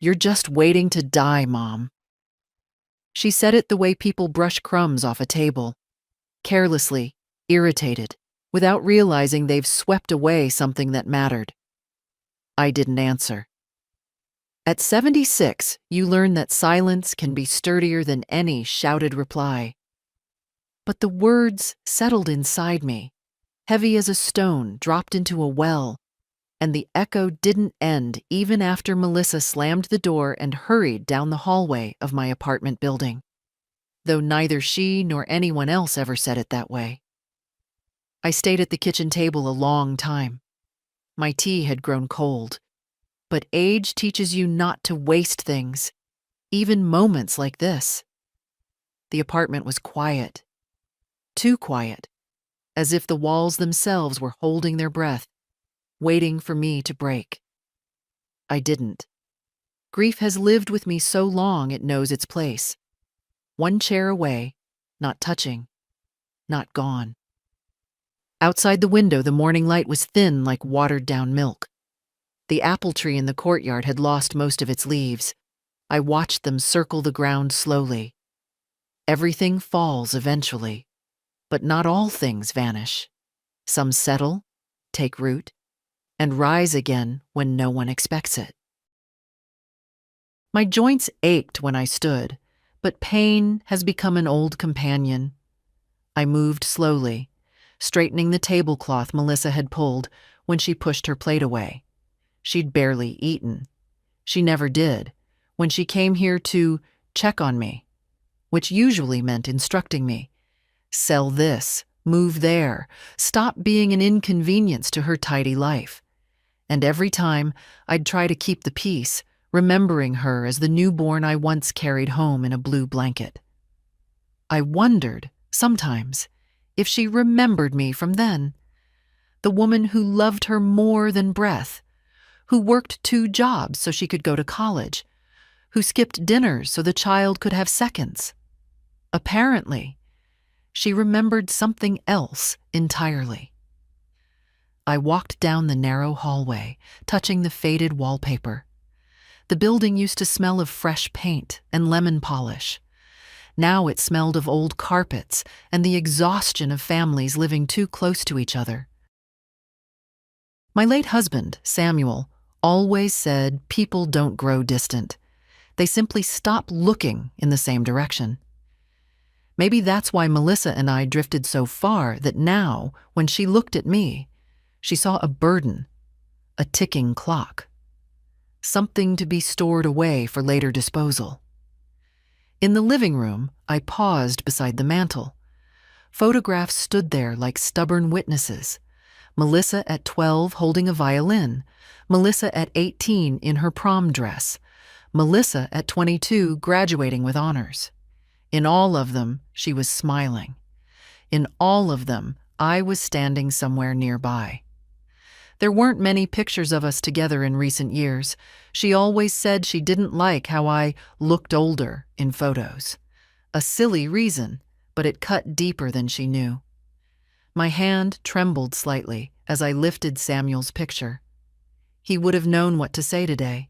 You're just waiting to die, Mom." She said it the way people brush crumbs off a table, carelessly, irritated, without realizing they've swept away something that mattered. I didn't answer. At 76, you learn that silence can be sturdier than any shouted reply. But the words settled inside me, heavy as a stone dropped into a well, and the echo didn't end even after Melissa slammed the door and hurried down the hallway of my apartment building, though neither she nor anyone else ever said it that way. I stayed at the kitchen table a long time. My tea had grown cold, but age teaches you not to waste things, even moments like this. The apartment was quiet, too quiet, as if the walls themselves were holding their breath, waiting for me to break. I didn't. Grief has lived with me so long it knows its place. One chair away, not touching, not gone. Outside the window, the morning light was thin like watered-down milk. The apple tree in the courtyard had lost most of its leaves. I watched them circle the ground slowly. Everything falls eventually, but not all things vanish. Some settle, take root, and rise again when no one expects it. My joints ached when I stood, but pain has become an old companion. I moved slowly, straightening the tablecloth Melissa had pulled when she pushed her plate away. She'd barely eaten. She never did, when she came here to check on me, which usually meant instructing me. Sell this, move there, stop being an inconvenience to her tidy life. And every time, I'd try to keep the peace, remembering her as the newborn I once carried home in a blue blanket. I wondered, sometimes, if she remembered me from then. The woman who loved her more than breath, who worked 2 jobs so she could go to college, who skipped dinners so the child could have seconds. Apparently, she remembered something else entirely. I walked down the narrow hallway, touching the faded wallpaper. The building used to smell of fresh paint and lemon polish. Now it smelled of old carpets and the exhaustion of families living too close to each other. My late husband, Samuel, always said people don't grow distant. They simply stop looking in the same direction. Maybe that's why Melissa and I drifted so far that now, when she looked at me, she saw a burden, a ticking clock, something to be stored away for later disposal. In the living room, I paused beside the mantel. Photographs stood there like stubborn witnesses. Melissa at 12 holding a violin, Melissa at 18 in her prom dress, Melissa at 22 graduating with honors. In all of them, she was smiling. In all of them, I was standing somewhere nearby. There weren't many pictures of us together in recent years. She always said she didn't like how I looked older in photos. A silly reason, but it cut deeper than she knew. My hand trembled slightly as I lifted Samuel's picture. He would have known what to say today.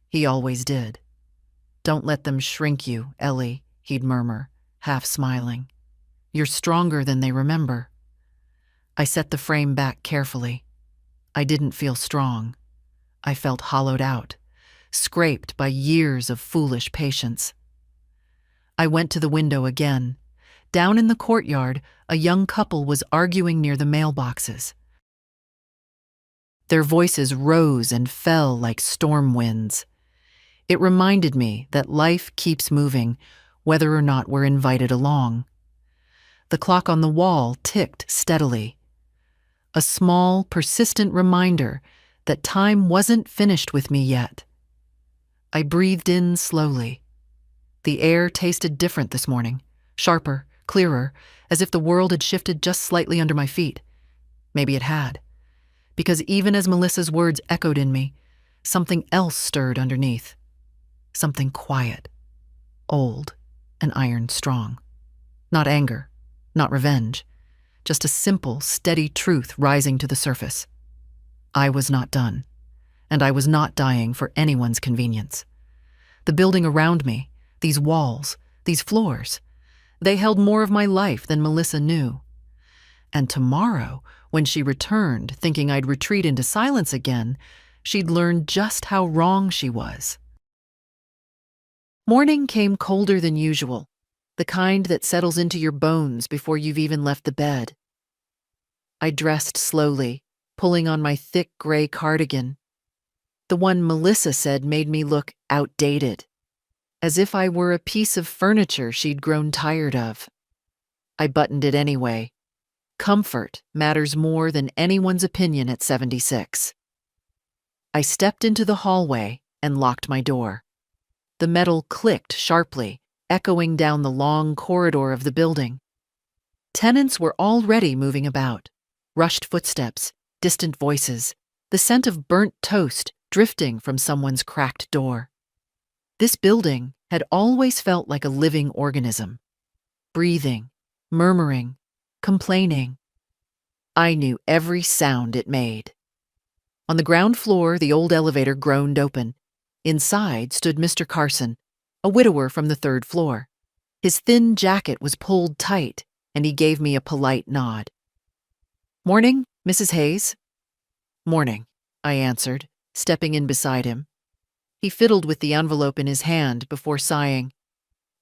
He always did. "Don't let them shrink you, Ellie," he'd murmur, half smiling. "You're stronger than they remember." I set the frame back carefully. I didn't feel strong. I felt hollowed out, scraped by years of foolish patience. I went to the window again. Down in the courtyard, a young couple was arguing near the mailboxes. Their voices rose and fell like storm winds. It reminded me that life keeps moving, whether or not we're invited along. The clock on the wall ticked steadily. A small, persistent reminder that time wasn't finished with me yet. I breathed in slowly. The air tasted different this morning, sharper, clearer, as if the world had shifted just slightly under my feet. Maybe it had. Because even as Melissa's words echoed in me, something else stirred underneath. Something quiet, old, and iron strong. Not anger, not revenge, just a simple, steady truth rising to the surface. I was not done. and I was not dying for anyone's convenience. The building around me, these walls, these floors, they held more of my life than Melissa knew. And tomorrow, when she returned, thinking I'd retreat into silence again, she'd learn just how wrong she was. Morning came colder than usual, the kind that settles into your bones before you've even left the bed. I dressed slowly, pulling on my thick gray cardigan. The one Melissa said made me look outdated, as if I were a piece of furniture she'd grown tired of. I buttoned it anyway. Comfort matters more than anyone's opinion at 76. I stepped into the hallway and locked my door. The metal clicked sharply, echoing down the long corridor of the building. Tenants were already moving about. Rushed footsteps, distant voices, the scent of burnt toast drifting from someone's cracked door. This building had always felt like a living organism. Breathing, murmuring, complaining. I knew every sound it made. On the ground floor, the old elevator groaned open. Inside stood Mr. Carson, a widower from the third floor. His thin jacket was pulled tight, and he gave me a polite nod. "Morning, Mrs. Hayes." "Morning," I answered, stepping in beside him. He fiddled with the envelope in his hand before sighing.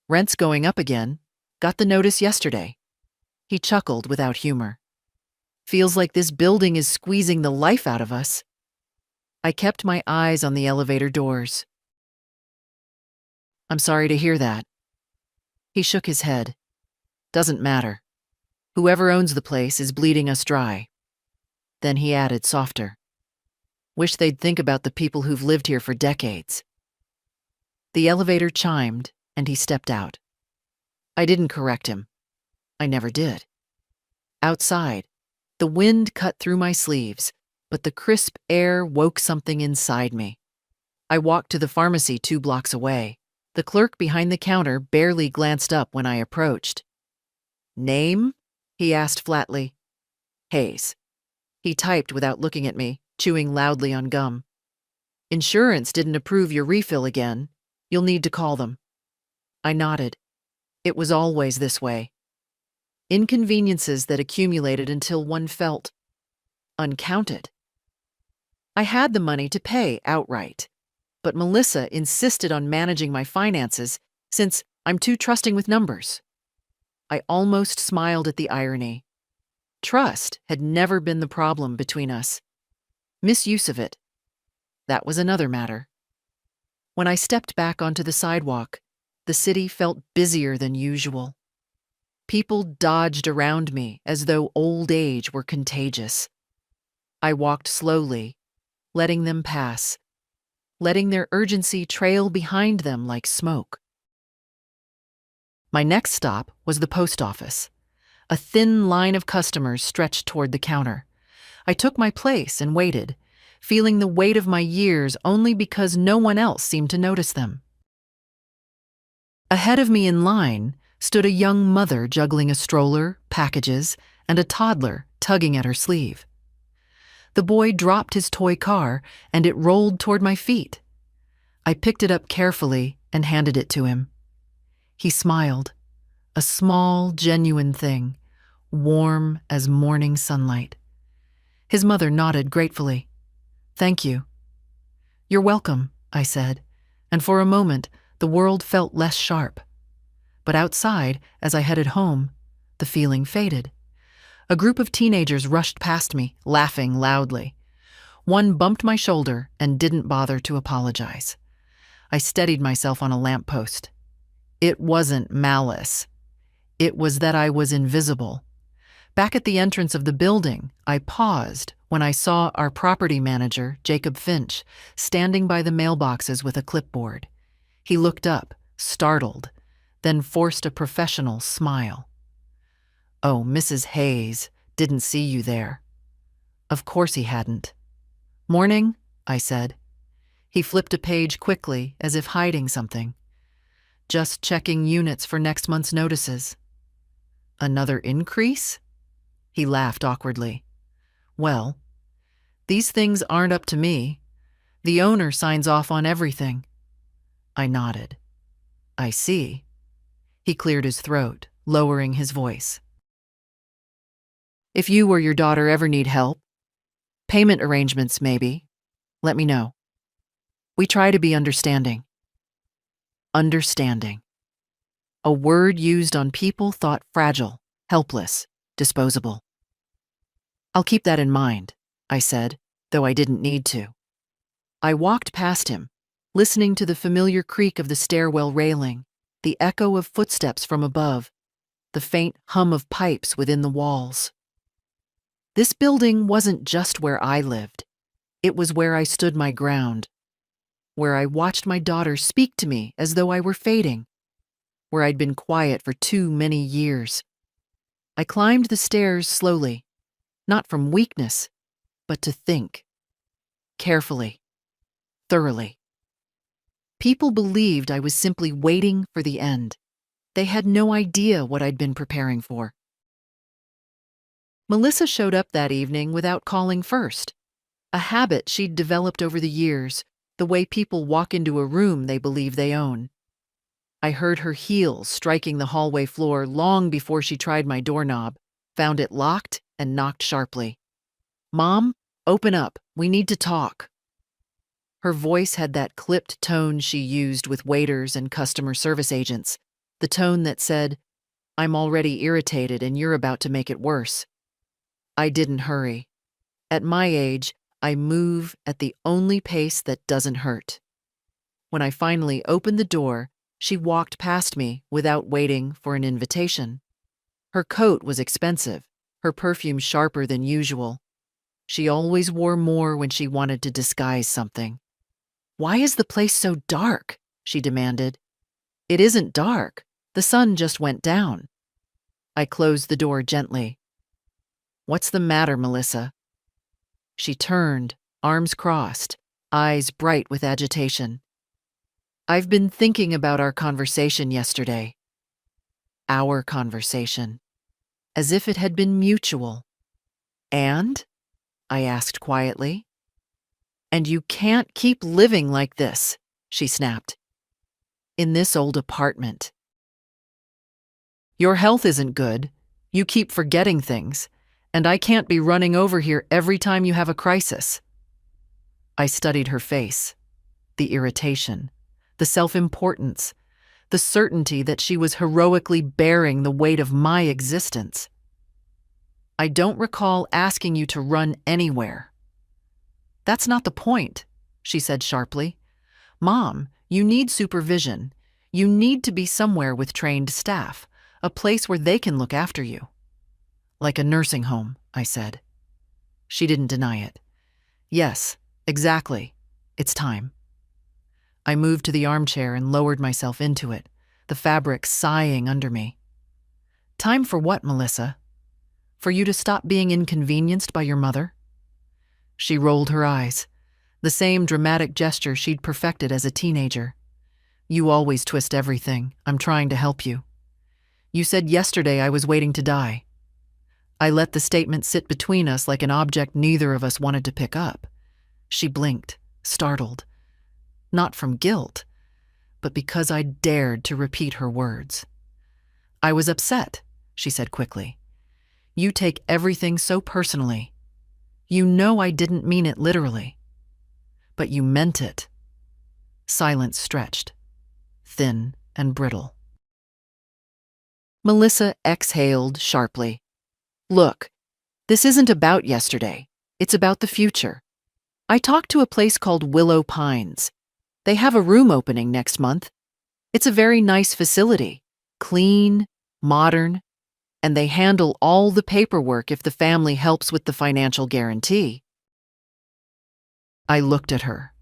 "Rent's going up again. Got the notice yesterday." He chuckled without humor. "Feels like this building is squeezing the life out of us." I kept my eyes on the elevator doors. "I'm sorry to hear that." He shook his head. "Doesn't matter. Whoever owns the place is bleeding us dry." Then he added softer, "Wish they'd think about the people who've lived here for decades." The elevator chimed, and he stepped out. I didn't correct him. I never did. Outside, the wind cut through my sleeves, but the crisp air woke something inside me. I walked to the pharmacy 2 blocks away. The clerk behind the counter barely glanced up when I approached. "Name?" he asked flatly. "Hayes." He typed without looking at me, chewing loudly on gum. "Insurance didn't approve your refill again. You'll need to call them." I nodded. It was always this way. Inconveniences that accumulated until one felt uncounted. I had the money to pay outright, but Melissa insisted on managing my finances since I'm too trusting with numbers. I almost smiled at the irony. Trust had never been the problem between us. Misuse of it, that was another matter. When I stepped back onto the sidewalk, the city felt busier than usual. People dodged around me as though old age were contagious. I walked slowly, letting them pass, letting their urgency trail behind them like smoke. My next stop was the post office. A thin line of customers stretched toward the counter. I took my place and waited, feeling the weight of my years only because no one else seemed to notice them. Ahead of me in line stood a young mother juggling a stroller, packages, and a toddler tugging at her sleeve. The boy dropped his toy car, and it rolled toward my feet. I picked it up carefully and handed it to him. He smiled, a small, genuine thing, warm as morning sunlight. His mother nodded gratefully. "Thank you." "You're welcome," I said, and for a moment the world felt less sharp. But outside, as I headed home, the feeling faded. A group of teenagers rushed past me, laughing loudly. One bumped my shoulder and didn't bother to apologize. I steadied myself on a lamppost. It wasn't malice. It was that I was invisible. Back at the entrance of the building, I paused when I saw our property manager, Jacob Finch, standing by the mailboxes with a clipboard. He looked up, startled, then forced a professional smile. "Oh, Mrs. Hayes didn't see you there." Of course he hadn't. "Morning," I said. He flipped a page quickly, as if hiding something. "Just checking units for next month's notices." "Another increase?" He laughed awkwardly. "Well, these things aren't up to me. The owner signs off on everything. I nodded. I see. He cleared his throat, lowering his voice. If you or your daughter ever need help, payment arrangements maybe, let me know. We try to be understanding. Understanding. A word used on people thought fragile, helpless, disposable. I'll keep that in mind, I said, though I didn't need to. I walked past him, listening to the familiar creak of the stairwell railing, the echo of footsteps from above, the faint hum of pipes within the walls. This building wasn't just where I lived. It was where I stood my ground, where I watched my daughter speak to me as though I were fading, where I'd been quiet for too many years. I climbed the stairs slowly, not from weakness, but to think. Carefully. Thoroughly. People believed I was simply waiting for the end. They had no idea what I'd been preparing for. Melissa showed up that evening without calling first. A habit she'd developed over the years, the way people walk into a room they believe they own. I heard her heels striking the hallway floor long before she tried my doorknob, found it locked, and knocked sharply. "Mom, open up. We need to talk." Her voice had that clipped tone she used with waiters and customer service agents, the tone that said, "I'm already irritated and you're about to make it worse." I didn't hurry. At my age, I move at the only pace that doesn't hurt. When I finally opened the door, she walked past me without waiting for an invitation. Her coat was expensive, her perfume sharper than usual. She always wore more when she wanted to disguise something. "Why is the place so dark?" she demanded. "It isn't dark. The sun just went down." I closed the door gently. "What's the matter, Melissa?" She turned, arms crossed, eyes bright with agitation. "I've been thinking about our conversation yesterday." Our conversation. As if it had been mutual. "And?" I asked quietly. "And you can't keep living like this," she snapped. "In this old apartment. Your health isn't good. You keep forgetting things. And I can't be running over here every time you have a crisis." I studied her face. The irritation. The self-importance. The certainty that she was heroically bearing the weight of my existence. "I don't recall asking you to run anywhere." "That's not the point," she said sharply. "Mom, you need supervision. You need to be somewhere with trained staff, a place where they can look after you." "Like a nursing home," I said. She didn't deny it. "Yes, exactly. It's time." I moved to the armchair and lowered myself into it, the fabric sighing under me. "Time for what, Melissa? For you to stop being inconvenienced by your mother?" She rolled her eyes, the same dramatic gesture she'd perfected as a teenager. "You always twist everything. I'm trying to help you. You said yesterday I was waiting to die." I let the statement sit between us like an object neither of us wanted to pick up. She blinked, startled. Not from guilt, but because I dared to repeat her words. "I was upset," she said quickly. "You take everything so personally. You know I didn't mean it literally. But you meant it." Silence stretched, thin and brittle. Melissa exhaled sharply. "Look, this isn't about yesterday. It's about the future. I talked to a place called Willow Pines. They have a room opening next month. It's a very nice facility, clean, modern, and they handle all the paperwork if the family helps with the financial guarantee." I looked at her.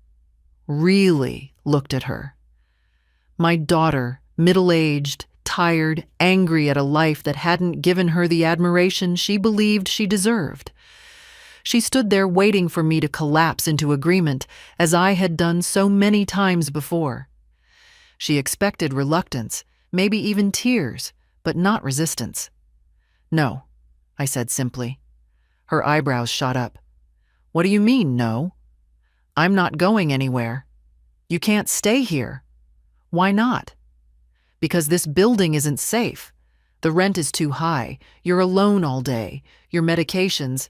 Really looked at her. My daughter, middle-aged, tired, angry at a life that hadn't given her the admiration she believed she deserved. She stood there waiting for me to collapse into agreement, as I had done so many times before. She expected reluctance, maybe even tears, but not resistance. "No," I said simply. Her eyebrows shot up. "What do you mean, no?" I'm not going anywhere. You can't stay here. Why not? Because this building isn't safe. The rent is too high. You're alone all day. My medications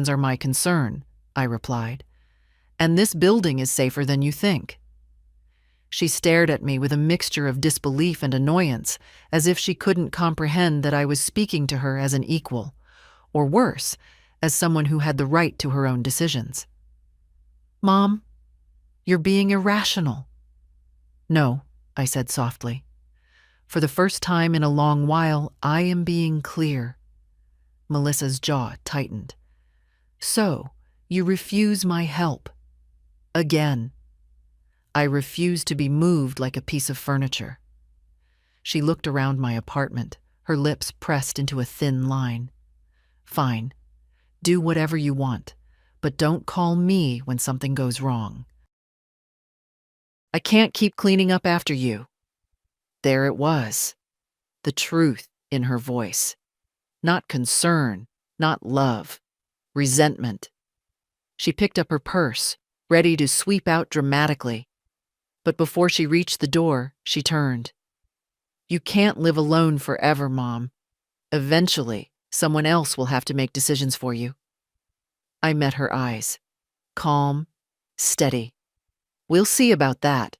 are my concern, I replied. And this building is safer than you think. She stared at me with a mixture of disbelief and annoyance, as if she couldn't comprehend that I was speaking to her as an equal, or worse, as someone who had the right to her own decisions. Mom, you're being irrational. No, I said softly. For the first time in a long while, I am being clear. Melissa's jaw tightened. So, you refuse my help. Again. I refuse to be moved like a piece of furniture. She looked around my apartment, her lips pressed into a thin line. Fine. Do whatever you want, but don't call me when something goes wrong. I can't keep cleaning up after you. There it was. The truth in her voice. Not concern, not love. Resentment. She picked up her purse, ready to sweep out dramatically. But before she reached the door, she turned. You can't live alone forever, Mom. Eventually, someone else will have to make decisions for you. I met her eyes. Calm, steady. We'll see about that.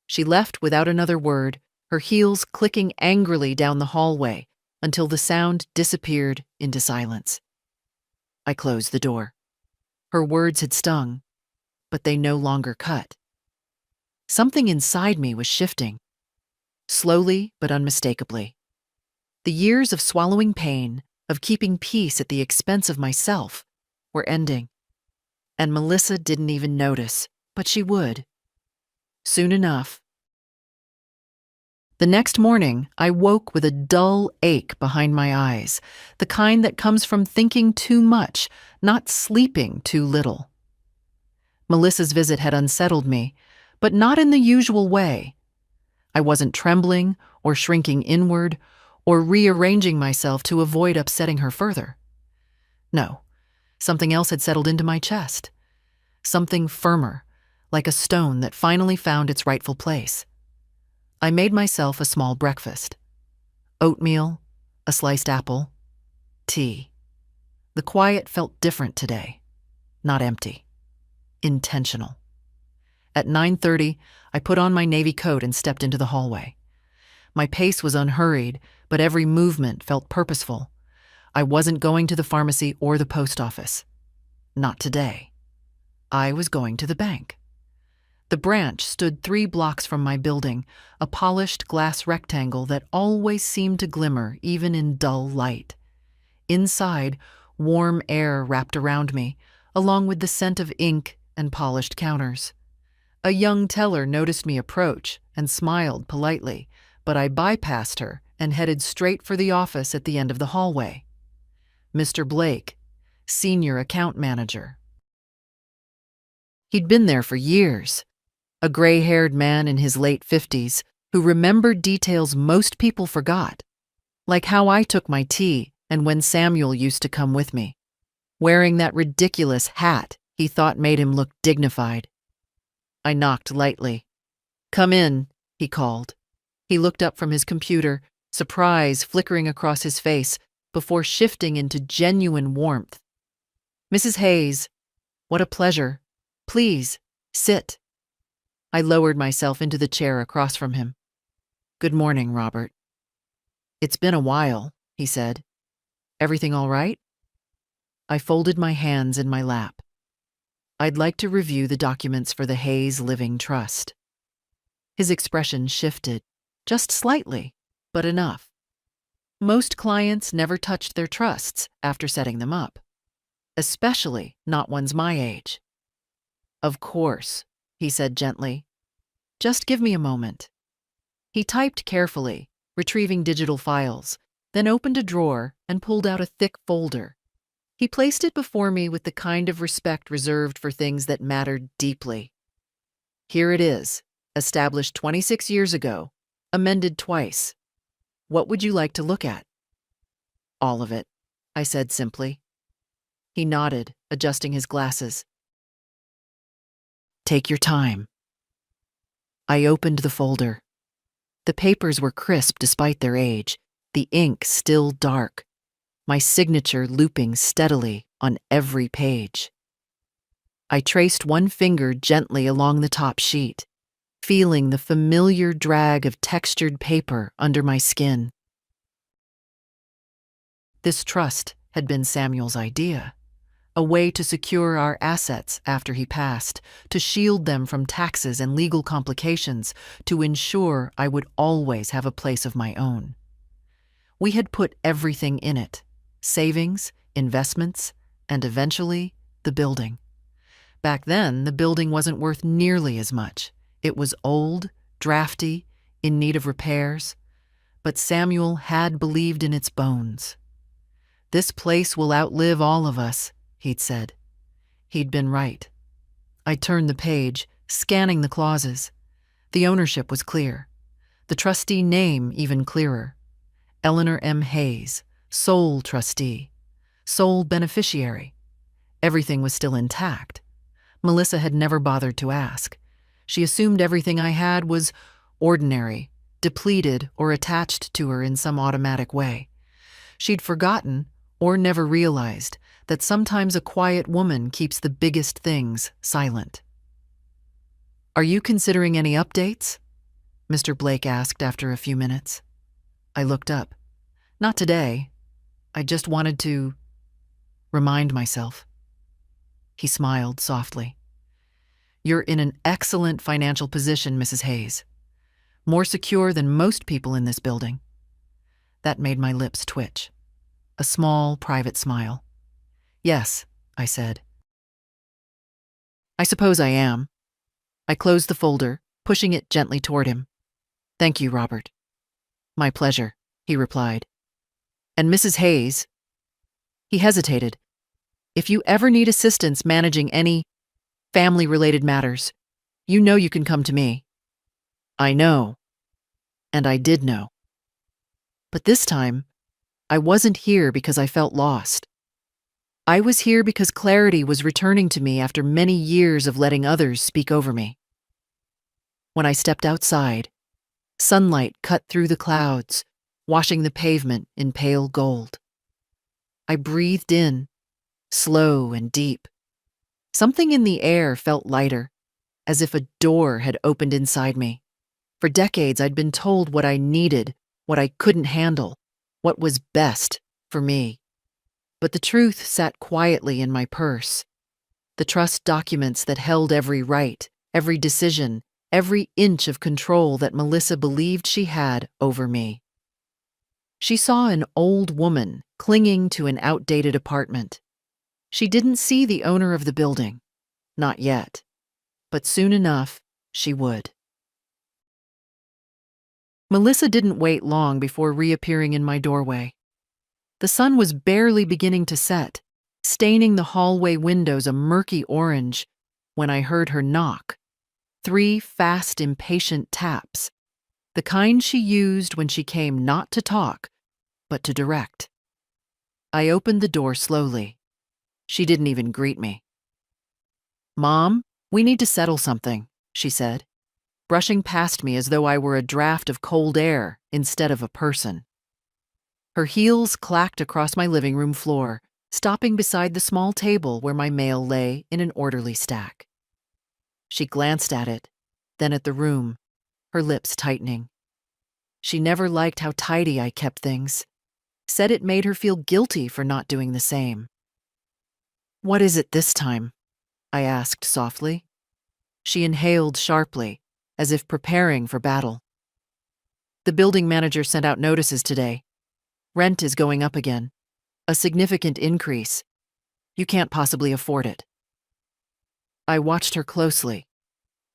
She left without another word, her heels clicking angrily down the hallway until the sound disappeared into silence. I closed the door. Her words had stung, but they no longer cut. Something inside me was shifting, slowly but unmistakably. The years of swallowing pain, of keeping peace at the expense of myself, were ending. And Melissa didn't even notice, but she would. Soon enough. The next morning, I woke with a dull ache behind my eyes, the kind that comes from thinking too much, not sleeping too little. Melissa's visit had unsettled me, but not in the usual way. I wasn't trembling or shrinking inward or rearranging myself to avoid upsetting her further. No, something else had settled into my chest. Something firmer, like a stone that finally found its rightful place. I made myself a small breakfast. Oatmeal, a sliced apple, tea. The quiet felt different today, not empty, intentional. At 9:30, I put on my navy coat and stepped into the hallway. My pace was unhurried, but every movement felt purposeful. I wasn't going to the pharmacy or the post office. Not today. I was going to the bank. The branch stood 3 blocks from my building, a polished glass rectangle that always seemed to glimmer even in dull light. Inside, warm air wrapped around me, along with the scent of ink and polished counters. A young teller noticed me approach and smiled politely, but I bypassed her and headed straight for the office at the end of the hallway. Mr. Blake, senior account manager. He'd been there for years, a gray-haired man in his late 50s who remembered details most people forgot, like how I took my tea and when Samuel used to come with me, wearing that ridiculous hat he thought made him look dignified. I knocked lightly. Come in, he called. He looked up from his computer, surprise flickering across his face, before shifting into genuine warmth. Mrs. Hayes, what a pleasure. Please, sit. I lowered myself into the chair across from him. Good morning, Robert. It's been a while, he said. Everything all right? I folded my hands in my lap. I'd like to review the documents for the Hayes Living Trust. His expression shifted, just slightly, but enough. Most clients never touched their trusts after setting them up, especially not ones my age. Of course, he said gently. Just give me a moment. He typed carefully, retrieving digital files, then opened a drawer and pulled out a thick folder. He placed it before me with the kind of respect reserved for things that mattered deeply. Here it is, established 26 years ago, amended twice. What would you like to look at? All of it, I said simply. He nodded, adjusting his glasses. Take your time. I opened the folder. The papers were crisp despite their age, the ink still dark, my signature looping steadily on every page. I traced one finger gently along the top sheet, feeling the familiar drag of textured paper under my skin. This trust had been Samuel's idea, a way to secure our assets after he passed, to shield them from taxes and legal complications, to ensure I would always have a place of my own. We had put everything in it: savings, investments, and eventually the building. Back then, the building wasn't worth nearly as much. It was old, drafty, in need of repairs, but Samuel had believed in its bones. "This place will outlive all of us," he'd said. He'd been right. I turned the page, scanning the clauses. The ownership was clear. The trustee name even clearer. Eleanor M. Hayes, sole trustee, sole beneficiary. Everything was still intact. Melissa had never bothered to ask. She assumed everything I had was ordinary, depleted, or attached to her in some automatic way. She'd forgotten, or never realized, that sometimes a quiet woman keeps the biggest things silent. "Are you considering any updates?" Mr. Blake asked after a few minutes. I looked up. "Not today. I just wanted to remind myself." He smiled softly. "You're in an excellent financial position, Mrs. Hayes. More secure than most people in this building." That made my lips twitch. A small, private smile. "Yes," I said. "I suppose I am." I closed the folder, pushing it gently toward him. "Thank you, Robert." "My pleasure," he replied. "And Mrs. Hayes." He hesitated. "If you ever need assistance managing any family-related matters, you know you can come to me." I know. And I did know. But this time, I wasn't here because I felt lost. I was here because clarity was returning to me after many years of letting others speak over me. When I stepped outside, sunlight cut through the clouds, washing the pavement in pale gold. I breathed in, slow and deep. Something in the air felt lighter, as if a door had opened inside me. For decades, I'd been told what I needed, what I couldn't handle, what was best for me. But the truth sat quietly in my purse. The trust documents that held every right, every decision, every inch of control that Melissa believed she had over me. She saw an old woman clinging to an outdated apartment. She didn't see the owner of the building, not yet, but soon enough she would. Melissa didn't wait long before reappearing in my doorway. The sun was barely beginning to set, staining the hallway windows a murky orange, when I heard her knock. 3 fast, impatient taps, the kind she used when she came not to talk, but to direct. I opened the door slowly. She didn't even greet me. "Mom, we need to settle something," she said, brushing past me as though I were a draft of cold air instead of a person. Her heels clacked across my living room floor, stopping beside the small table where my mail lay in an orderly stack. She glanced at it, then at the room, her lips tightening. She never liked how tidy I kept things, said it made her feel guilty for not doing the same. "What is it this time?" I asked softly. She inhaled sharply, as if preparing for battle. "The building manager sent out notices today. Rent is going up again. A significant increase. You can't possibly afford it." I watched her closely.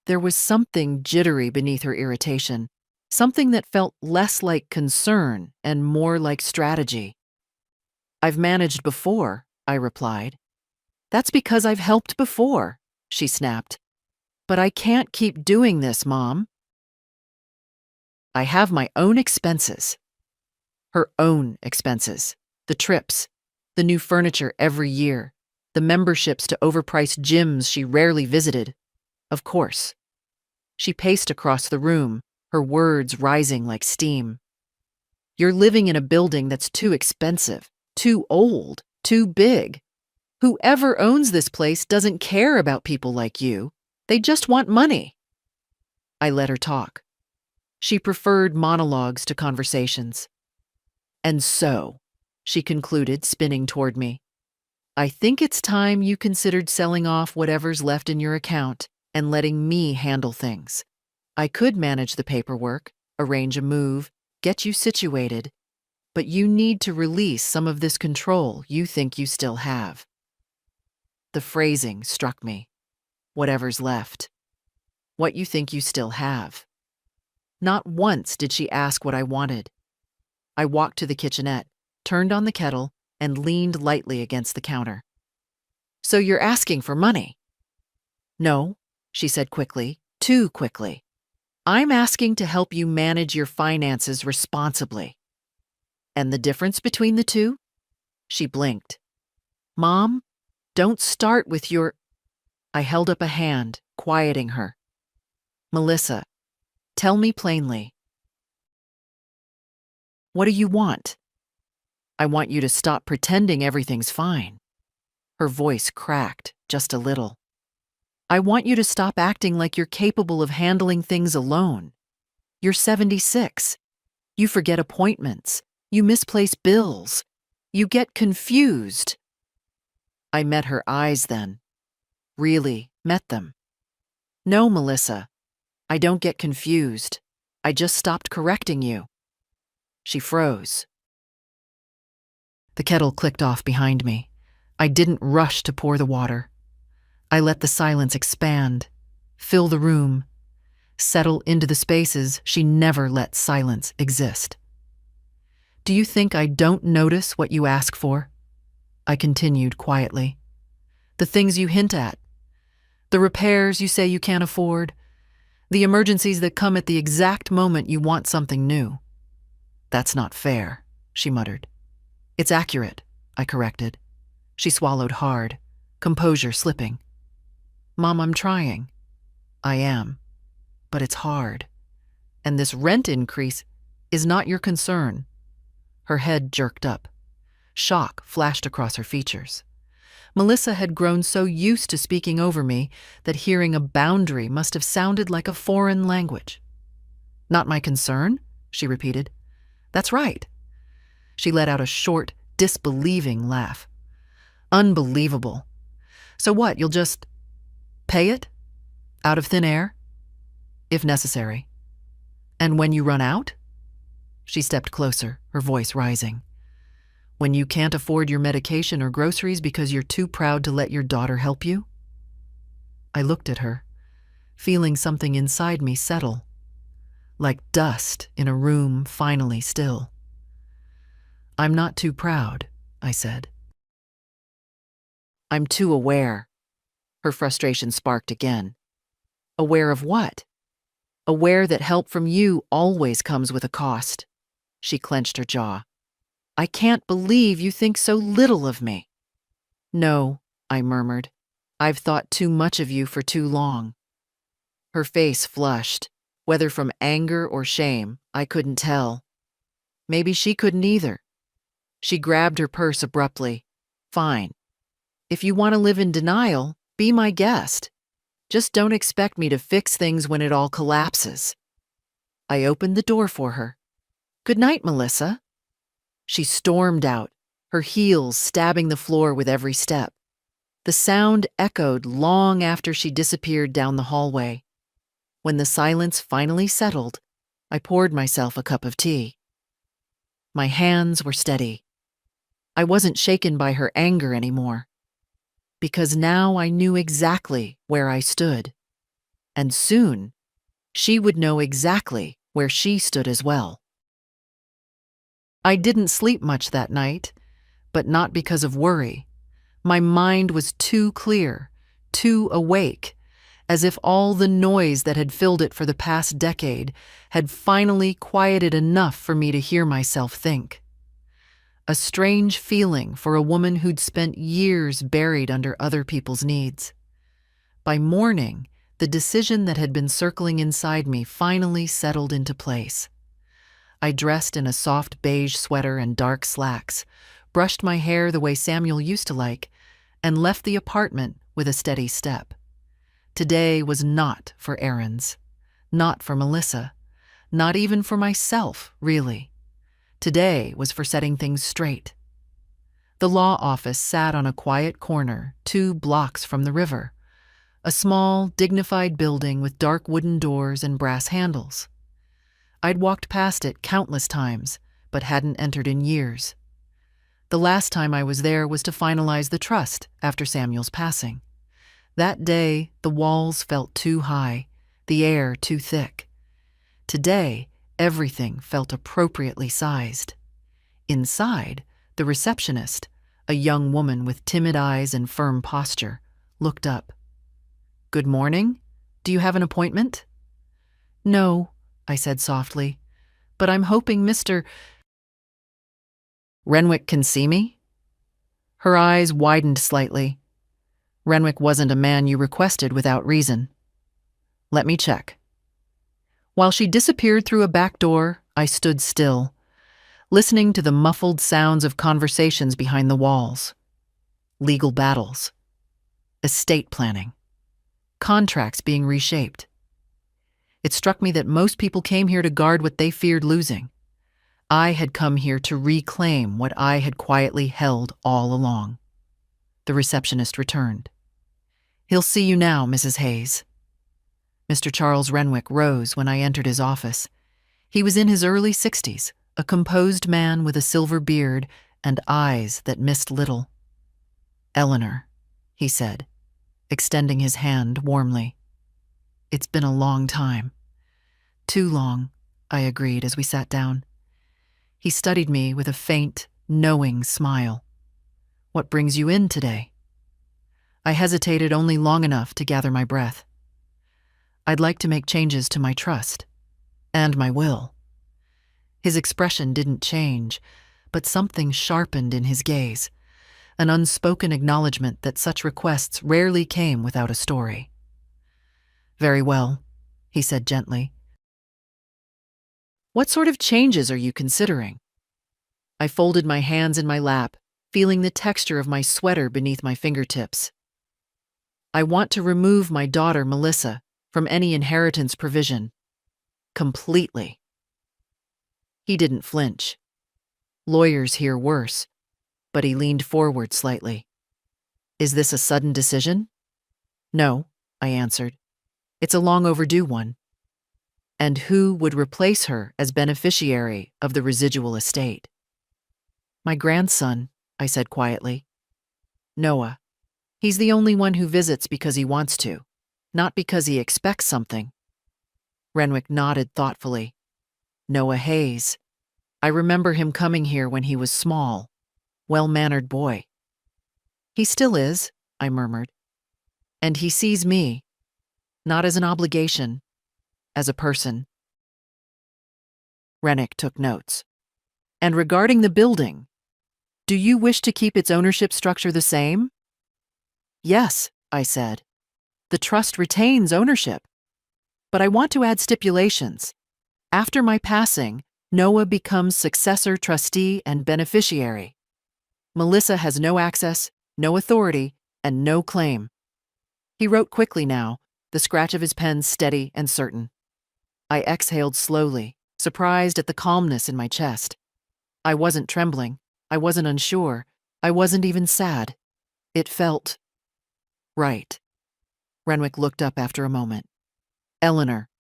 There was something jittery beneath her irritation, something that felt less like concern and more like strategy. "I've managed before," I replied. "That's because I've helped before," she snapped. "But I can't keep doing this, Mom. I have my own expenses." Her own expenses. The trips, the new furniture every year, the memberships to overpriced gyms she rarely visited. Of course. She paced across the room, her words rising like steam. You're living in a building that's too expensive, too old, too big. Whoever owns this place doesn't care about people like you. They just want money. I let her talk. She preferred monologues to conversations. And so, she concluded, spinning toward me, I think it's time you considered selling off whatever's left in your account and letting me handle things. I could manage the paperwork, arrange a move, get you situated, but you need to release some of this control you think you still have. The phrasing struck me. Whatever's left. What you think you still have. Not once did she ask what I wanted. I walked to the kitchenette, turned on the kettle, and leaned lightly against the counter. So you're asking for money? No, she said quickly, too quickly. I'm asking to help you manage your finances responsibly. And the difference between the two? She blinked. Mom, don't start with your... I held up a hand, quieting her. Melissa, tell me plainly. What do you want? I want you to stop pretending everything's fine. Her voice cracked just a little. I want you to stop acting like you're capable of handling things alone. You're 76. You forget appointments. You misplace bills. You get confused. I met her eyes then. Really, met them. No, Melissa. I don't get confused. I just stopped correcting you. She froze. The kettle clicked off behind me. I didn't rush to pour the water. I let the silence expand, fill the room, settle into the spaces she never let silence exist. Do you think I don't notice what you ask for? I continued quietly. The things you hint at. The repairs you say you can't afford. The emergencies that come at the exact moment you want something new. That's not fair, she muttered. It's accurate, I corrected. She swallowed hard, composure slipping. Mom, I'm trying. I am. But it's hard. And this rent increase is not your concern. Her head jerked up. Shock flashed across her features. Melissa had grown so used to speaking over me that hearing a boundary must have sounded like a foreign language. Not my concern, she repeated. That's right. She let out a short, disbelieving laugh. Unbelievable. So what, you'll just pay it? Out of thin air? If necessary. And when you run out? She stepped closer, her voice rising. When you can't afford your medication or groceries because you're too proud to let your daughter help you? I looked at her, feeling something inside me settle, like dust in a room finally still. I'm not too proud, I said. I'm too aware. Her frustration sparked again. Aware of what? Aware that help from you always comes with a cost. She clenched her jaw. I can't believe you think so little of me. No, I murmured. I've thought too much of you for too long. Her face flushed. Whether from anger or shame, I couldn't tell. Maybe she couldn't either. She grabbed her purse abruptly. Fine. If you want to live in denial, be my guest. Just don't expect me to fix things when it all collapses. I opened the door for her. Good night, Melissa. She stormed out, her heels stabbing the floor with every step. The sound echoed long after she disappeared down the hallway. When the silence finally settled, I poured myself a cup of tea. My hands were steady. I wasn't shaken by her anger anymore, because now I knew exactly where I stood. And soon, she would know exactly where she stood as well. I didn't sleep much that night, but not because of worry. My mind was too clear, too awake, as if all the noise that had filled it for the past decade had finally quieted enough for me to hear myself think. A strange feeling for a woman who'd spent years buried under other people's needs. By morning, the decision that had been circling inside me finally settled into place. I dressed in a soft beige sweater and dark slacks, brushed my hair the way Samuel used to like, and left the apartment with a steady step. Today was not for errands, not for Melissa, not even for myself, really. Today was for setting things straight. The law office sat on a quiet corner 2 blocks from the river, a small, dignified building with dark wooden doors and brass handles. I'd walked past it countless times, but hadn't entered in years. The last time I was there was to finalize the trust after Samuel's passing. That day, the walls felt too high, the air too thick. Today, everything felt appropriately sized. Inside, the receptionist, a young woman with timid eyes and firm posture, looked up. "Good morning. Do you have an appointment?" "No," I said softly, "but I'm hoping Mr. Renwick can see me?" Her eyes widened slightly. "Renwick wasn't a man you requested without reason. Let me check." While she disappeared through a back door, I stood still, listening to the muffled sounds of conversations behind the walls. Legal battles. Estate planning. Contracts being reshaped. It struck me that most people came here to guard what they feared losing. I had come here to reclaim what I had quietly held all along. The receptionist returned. "He'll see you now, Mrs. Hayes." Mr. Charles Renwick rose when I entered his office. He was in his early 60s, a composed man with a silver beard and eyes that missed little. "Eleanor," he said, extending his hand warmly. "It's been a long time." "Too long," I agreed as we sat down. He studied me with a faint, knowing smile. "What brings you in today?" I hesitated only long enough to gather my breath. "I'd like to make changes to my trust. And my will." His expression didn't change, but something sharpened in his gaze, an unspoken acknowledgement that such requests rarely came without a story. "Very well," he said gently. "What sort of changes are you considering?" I folded my hands in my lap, feeling the texture of my sweater beneath my fingertips. "I want to remove my daughter, Melissa, from any inheritance provision. Completely." He didn't flinch. Lawyers hear worse, but he leaned forward slightly. "Is this a sudden decision?" "No," I answered. "It's a long overdue one." "And who would replace her as beneficiary of the residual estate?" "My grandson," I said quietly. "Noah. He's the only one who visits because he wants to, not because he expects something." Renwick nodded thoughtfully. "Noah Hayes. I remember him coming here when he was small, well-mannered boy." "He still is," I murmured. "And he sees me, not as an obligation, as a person." Renwick took notes. "And regarding the building, do you wish to keep its ownership structure the same?" "Yes," I said. "The trust retains ownership. But I want to add stipulations. After my passing, Noah becomes successor trustee and beneficiary. Melissa has no access, no authority, and no claim." He wrote quickly now, the scratch of his pen steady and certain. I exhaled slowly, surprised at the calmness in my chest. I wasn't trembling. I wasn't unsure. I wasn't even sad. It felt right. Renwick looked up after a moment. "Eleanor,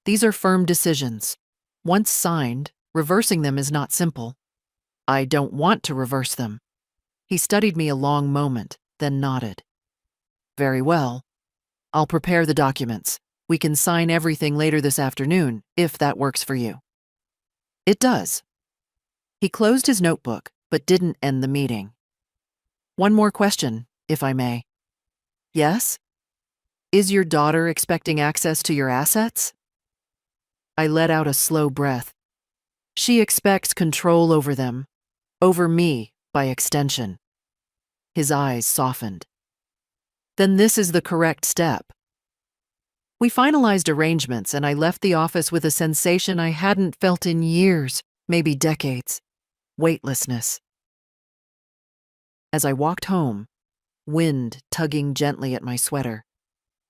these are firm decisions. Once signed, reversing them is not simple. I don't want to reverse them." He studied me a long moment, then nodded. "Very well. I'll prepare the documents. We can sign everything later this afternoon, if that works for you." "It does." He closed his notebook, but didn't end the meeting. "One more question, if I may." "Yes?" "Is your daughter expecting access to your assets?" I let out a slow breath. "She expects control over them, over me, by extension." His eyes softened. "Then this is the correct step." We finalized arrangements, and I left the office with a sensation I hadn't felt in years, maybe decades: weightlessness. As I walked home, wind tugging gently at my sweater,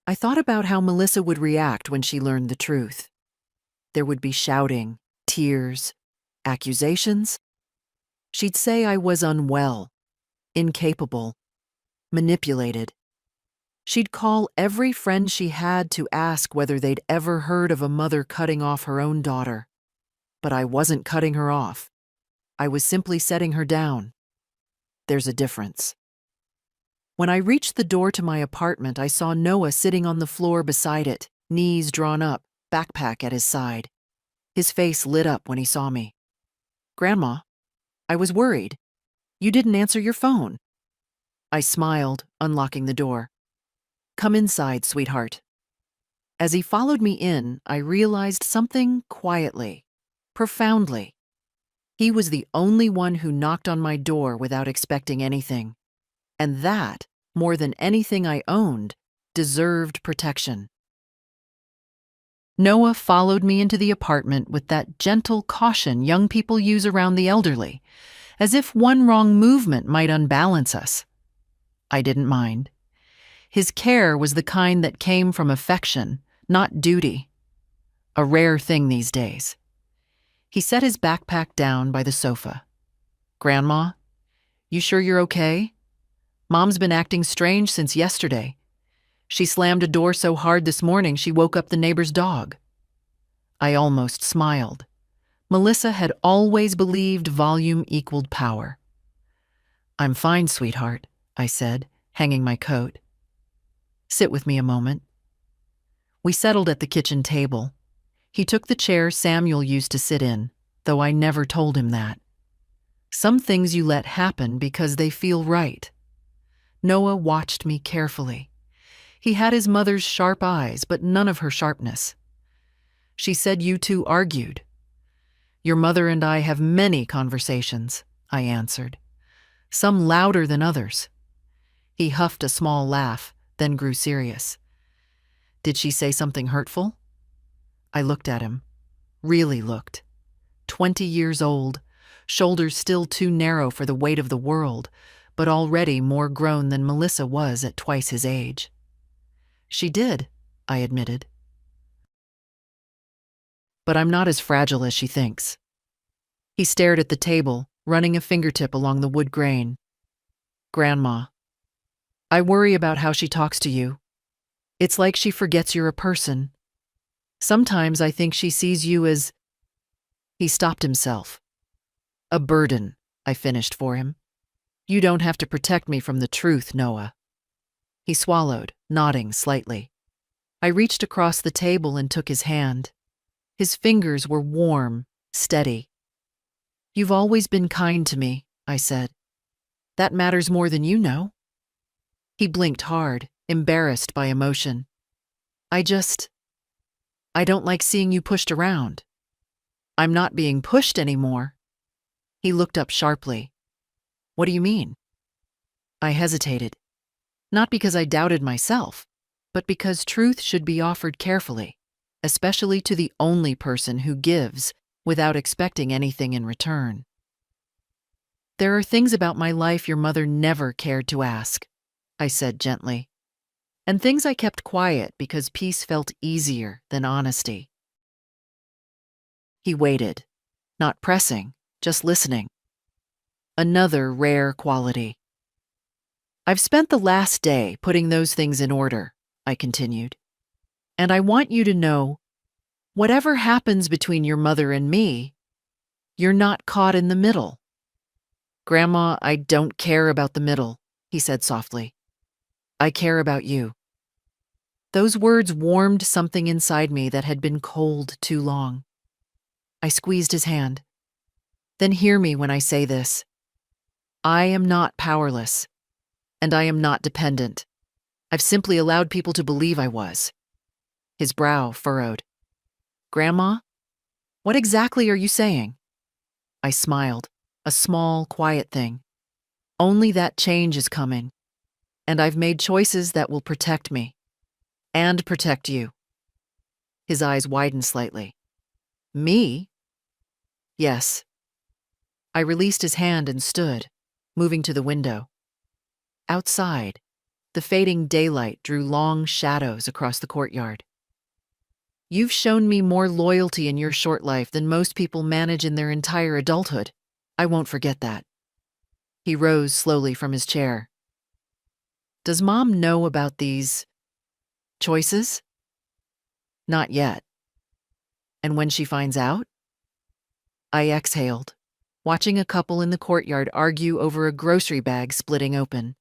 I thought about how Melissa would react when she learned the truth. There would be shouting, tears, accusations. She'd say I was unwell, incapable, manipulated. She'd call every friend she had to ask whether they'd ever heard of a mother cutting off her own daughter. But I wasn't cutting her off. I was simply setting her down. There's a difference. When I reached the door to my apartment, I saw Noah sitting on the floor beside it, knees drawn up, backpack at his side. His face lit up when he saw me. "Grandma, I was worried. You didn't answer your phone." I smiled, unlocking the door. "Come inside, sweetheart." As he followed me in, I realized something quietly, profoundly. He was the only one who knocked on my door without expecting anything. And that, more than anything I owned, deserved protection. Noah followed me into the apartment with that gentle caution young people use around the elderly, as if one wrong movement might unbalance us. I didn't mind. His care was the kind that came from affection, not duty. A rare thing these days. He set his backpack down by the sofa. "Grandma, you sure you're okay? Mom's been acting strange since yesterday. She slammed a door so hard this morning she woke up the neighbor's dog." I almost smiled. Melissa had always believed volume equaled power. "I'm fine, sweetheart," I said, hanging my coat. "Sit with me a moment." We settled at the kitchen table. He took the chair Samuel used to sit in, though I never told him that. Some things you let happen because they feel right. Noah watched me carefully. He had his mother's sharp eyes, but none of her sharpness. "She said you two argued." "Your mother and I have many conversations," I answered. "Some louder than others." He huffed a small laugh, then grew serious. "Did she say something hurtful?" I looked at him. Really looked. 20 years old, shoulders still too narrow for the weight of the world, but already more grown than Melissa was at twice his age. "She did," I admitted. "But I'm not as fragile as she thinks." He stared at the table, running a fingertip along the wood grain. "Grandma, I worry about how she talks to you. It's like she forgets you're a person. Sometimes I think she sees you as—" He stopped himself. "A burden," I finished for him. "You don't have to protect me from the truth, Noah." He swallowed, nodding slightly. I reached across the table and took his hand. His fingers were warm, steady. "You've always been kind to me," I said. "That matters more than you know." He blinked hard, embarrassed by emotion. I don't like seeing you pushed around." "I'm not being pushed anymore." He looked up sharply. "What do you mean?" I hesitated. Not because I doubted myself, but because truth should be offered carefully, especially to the only person who gives without expecting anything in return. "There are things about my life your mother never cared to ask," I said gently, "and things I kept quiet because peace felt easier than honesty." He waited, not pressing, just listening. Another rare quality. "I've spent the last day putting those things in order," I continued. "And I want you to know, whatever happens between your mother and me, you're not caught in the middle." "Grandma, I don't care about the middle," he said softly. "I care about you." Those words warmed something inside me that had been cold too long. I squeezed his hand. "Then hear me when I say this. I am not powerless, and I am not dependent. I've simply allowed people to believe I was." His brow furrowed. "Grandma, what exactly are you saying?" I smiled, a small, quiet thing. "Only that change is coming, and I've made choices that will protect me and protect you." His eyes widened slightly. Me? Yes. I released his hand and stood, moving to the window. Outside, the fading daylight drew long shadows across the courtyard. You've shown me more loyalty in your short life than most people manage in their entire adulthood. I won't forget that. He rose slowly from his chair. Does Mom know about these choices? Not yet. And when she finds out? I exhaled, watching a couple in the courtyard argue over a grocery bag splitting open.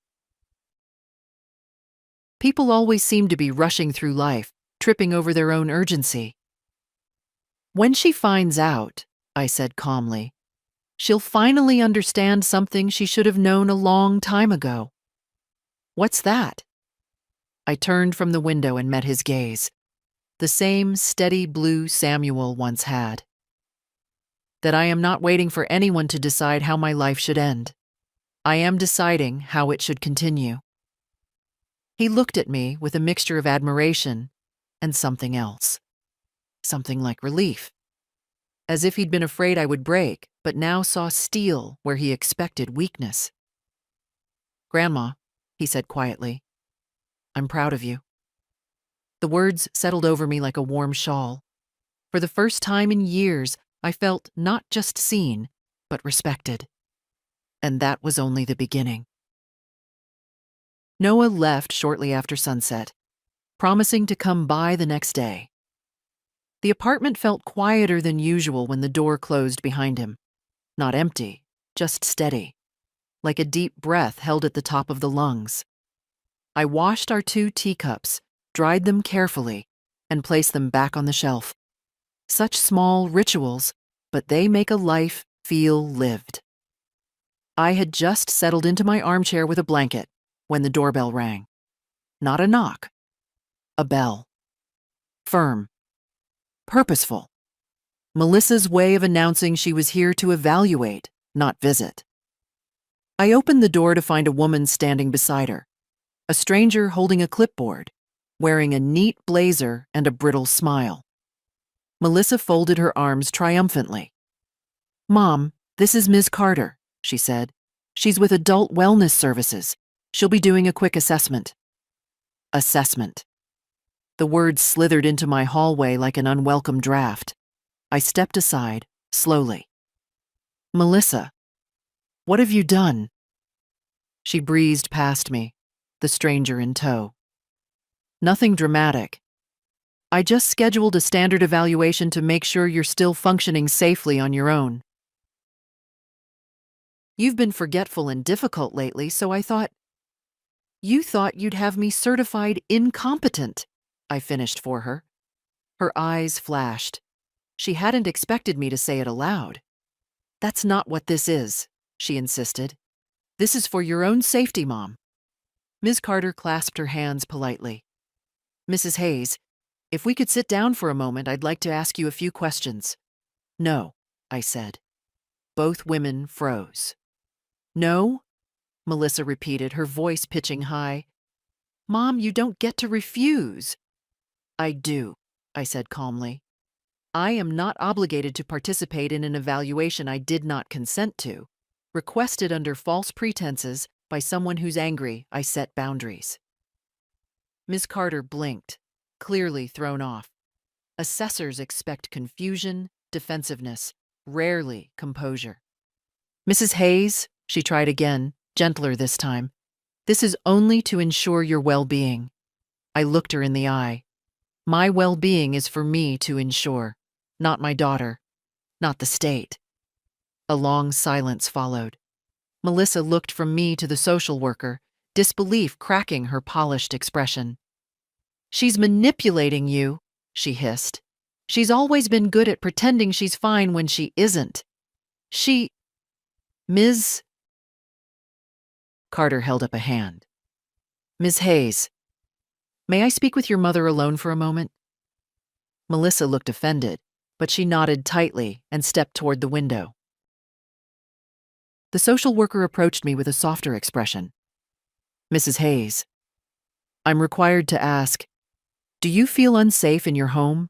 People always seem to be rushing through life, tripping over their own urgency. When she finds out, I said calmly, she'll finally understand something she should have known a long time ago. What's that? I turned from the window and met his gaze, the same steady blue Samuel once had. That I am not waiting for anyone to decide how my life should end. I am deciding how it should continue. He looked at me with a mixture of admiration and something else. Something like relief. As if he'd been afraid I would break, but now saw steel where he expected weakness. Grandma, he said quietly, I'm proud of you. The words settled over me like a warm shawl. For the first time in years, I felt not just seen, but respected. And that was only the beginning. Noah left shortly after sunset, promising to come by the next day. The apartment felt quieter than usual when the door closed behind him. Not empty, just steady, like a deep breath held at the top of the lungs. I washed our 2 teacups, dried them carefully, and placed them back on the shelf. Such small rituals, but they make a life feel lived. I had just settled into my armchair with a blanket when the doorbell rang. Not a knock, a bell. Firm, purposeful. Melissa's way of announcing she was here to evaluate, not visit. I opened the door to find a woman standing beside her, a stranger holding a clipboard, wearing a neat blazer and a brittle smile. Melissa folded her arms triumphantly. Mom, this is Ms. Carter, she said. She's with Adult Wellness Services. She'll be doing a quick assessment. Assessment. The words slithered into my hallway like an unwelcome draft. I stepped aside, slowly. Melissa, what have you done? She breezed past me, the stranger in tow. Nothing dramatic. I just scheduled a standard evaluation to make sure you're still functioning safely on your own. You've been forgetful and difficult lately, so I thought... You thought you'd have me certified incompetent, I finished for her. Her eyes flashed. She hadn't expected me to say it aloud. That's not what this is, she insisted. This is for your own safety, Mom. Ms. Carter clasped her hands politely. Mrs. Hayes, if we could sit down for a moment, I'd like to ask you a few questions. No, I said. Both women froze. No? Melissa repeated, her voice pitching high. Mom, you don't get to refuse. I do, I said calmly. I am not obligated to participate in an evaluation I did not consent to, requested under false pretenses by someone who's angry I set boundaries. Ms. Carter blinked, clearly thrown off. Assessors expect confusion, defensiveness, rarely composure. Mrs. Hayes, she tried again, gentler this time. This is only to ensure your well-being. I looked her in the eye. My well-being is for me to ensure, not my daughter, not the state. A long silence followed. Melissa looked from me to the social worker, disbelief cracking her polished expression. She's manipulating you, she hissed. She's always been good at pretending she's fine when she isn't. Ms. Carter held up a hand. Ms. Hayes, may I speak with your mother alone for a moment? Melissa looked offended, but she nodded tightly and stepped toward the window. The social worker approached me with a softer expression. Mrs. Hayes, I'm required to ask, do you feel unsafe in your home?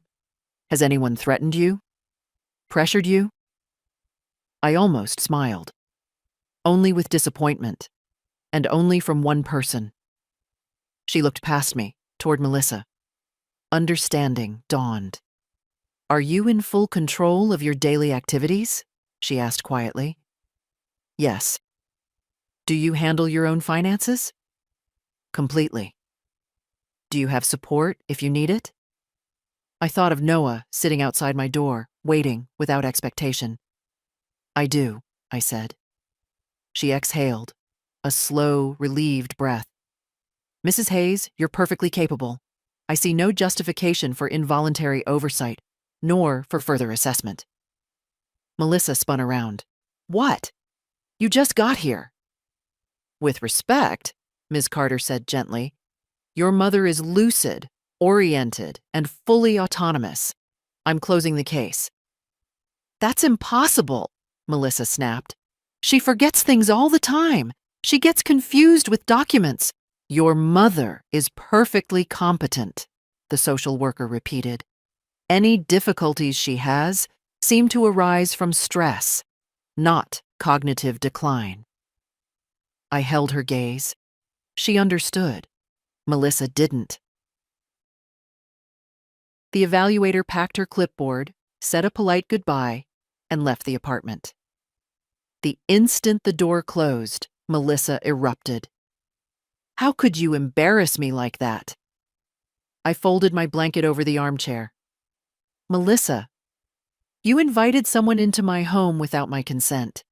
Has anyone threatened you? Pressured you? I almost smiled. Only with disappointment, and only from one person. She looked past me, toward Melissa. Understanding dawned. Are you in full control of your daily activities? She asked quietly. Yes. Do you handle your own finances? Completely. Do you have support if you need it? I thought of Noah sitting outside my door, waiting without expectation. I do, I said. She exhaled, a slow, relieved breath. Mrs. Hayes, you're perfectly capable. I see no justification for involuntary oversight, nor for further assessment. Melissa spun around. What? You just got here. With respect, Ms. Carter said gently, your mother is lucid, oriented, and fully autonomous. I'm closing the case. That's impossible, Melissa snapped. She forgets things all the time. She gets confused with documents. Your mother is perfectly competent, the social worker repeated. Any difficulties she has seem to arise from stress, not cognitive decline. I held her gaze. She understood. Melissa didn't. The evaluator packed her clipboard, said a polite goodbye, and left the apartment. The instant the door closed, Melissa erupted. How could you embarrass me like that? I folded my blanket over the armchair. Melissa, you invited someone into my home without my consent.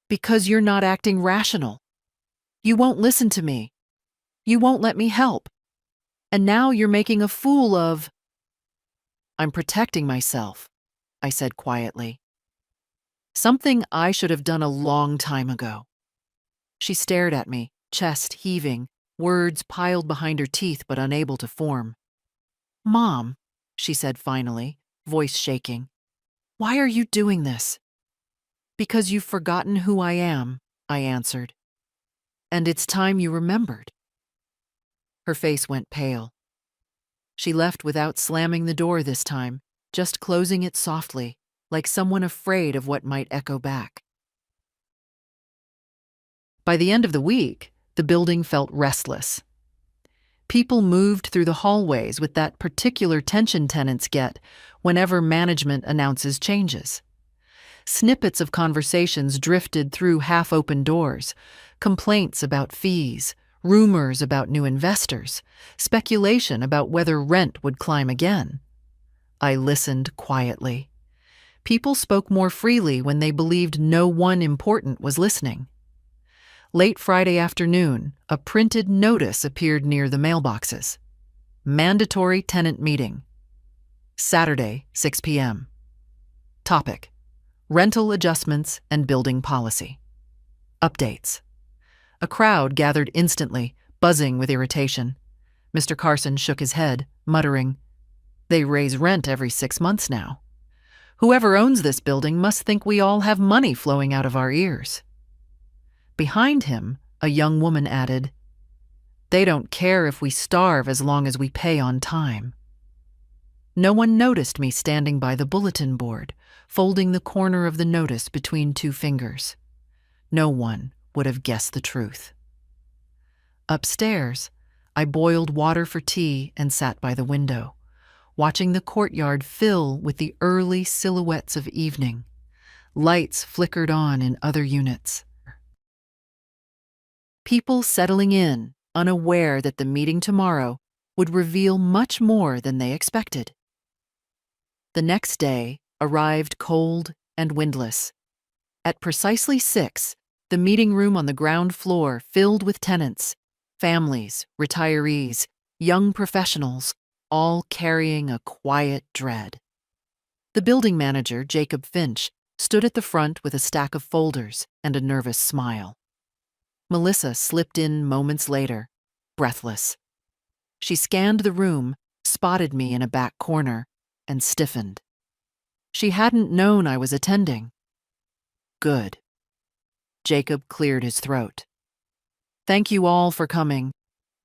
Because you're not acting rational. You won't listen to me. You won't let me help. And now you're making a fool of... I'm protecting myself, I said quietly. Something I should have done a long time ago. She stared at me, chest heaving, words piled behind her teeth but unable to form. Mom, she said finally, voice shaking, why are you doing this? Because you've forgotten who I am, I answered. And it's time you remembered. Her face went pale. She left without slamming the door this time, just closing it softly, like someone afraid of what might echo back. By the end of the week, the building felt restless. People moved through the hallways with that particular tension tenants get whenever management announces changes. Snippets of conversations drifted through half-open doors, complaints about fees, rumors about new investors, speculation about whether rent would climb again. I listened quietly. People spoke more freely when they believed no one important was listening. Late Friday afternoon, a printed notice appeared near the mailboxes. Mandatory tenant meeting. Saturday, 6 p.m. Topic: rental adjustments and building policy. Updates. A crowd gathered instantly, buzzing with irritation. Mr. Carson shook his head, muttering, They raise rent every 6 months now. Whoever owns this building must think we all have money flowing out of our ears. Behind him, a young woman added, They don't care if we starve as long as we pay on time. No one noticed me standing by the bulletin board, folding the corner of the notice between 2 fingers. No one would have guessed the truth. Upstairs, I boiled water for tea and sat by the window, watching the courtyard fill with the early silhouettes of evening. Lights flickered on in other units. People settling in, unaware that the meeting tomorrow would reveal much more than they expected. The next day arrived cold and windless. At precisely 6, the meeting room on the ground floor filled with tenants, families, retirees, young professionals, all carrying a quiet dread. The building manager, Jacob Finch, stood at the front with a stack of folders and a nervous smile. Melissa slipped in moments later, breathless. She scanned the room, spotted me in a back corner, and stiffened. She hadn't known I was attending. Good. Jacob cleared his throat. Thank you all for coming.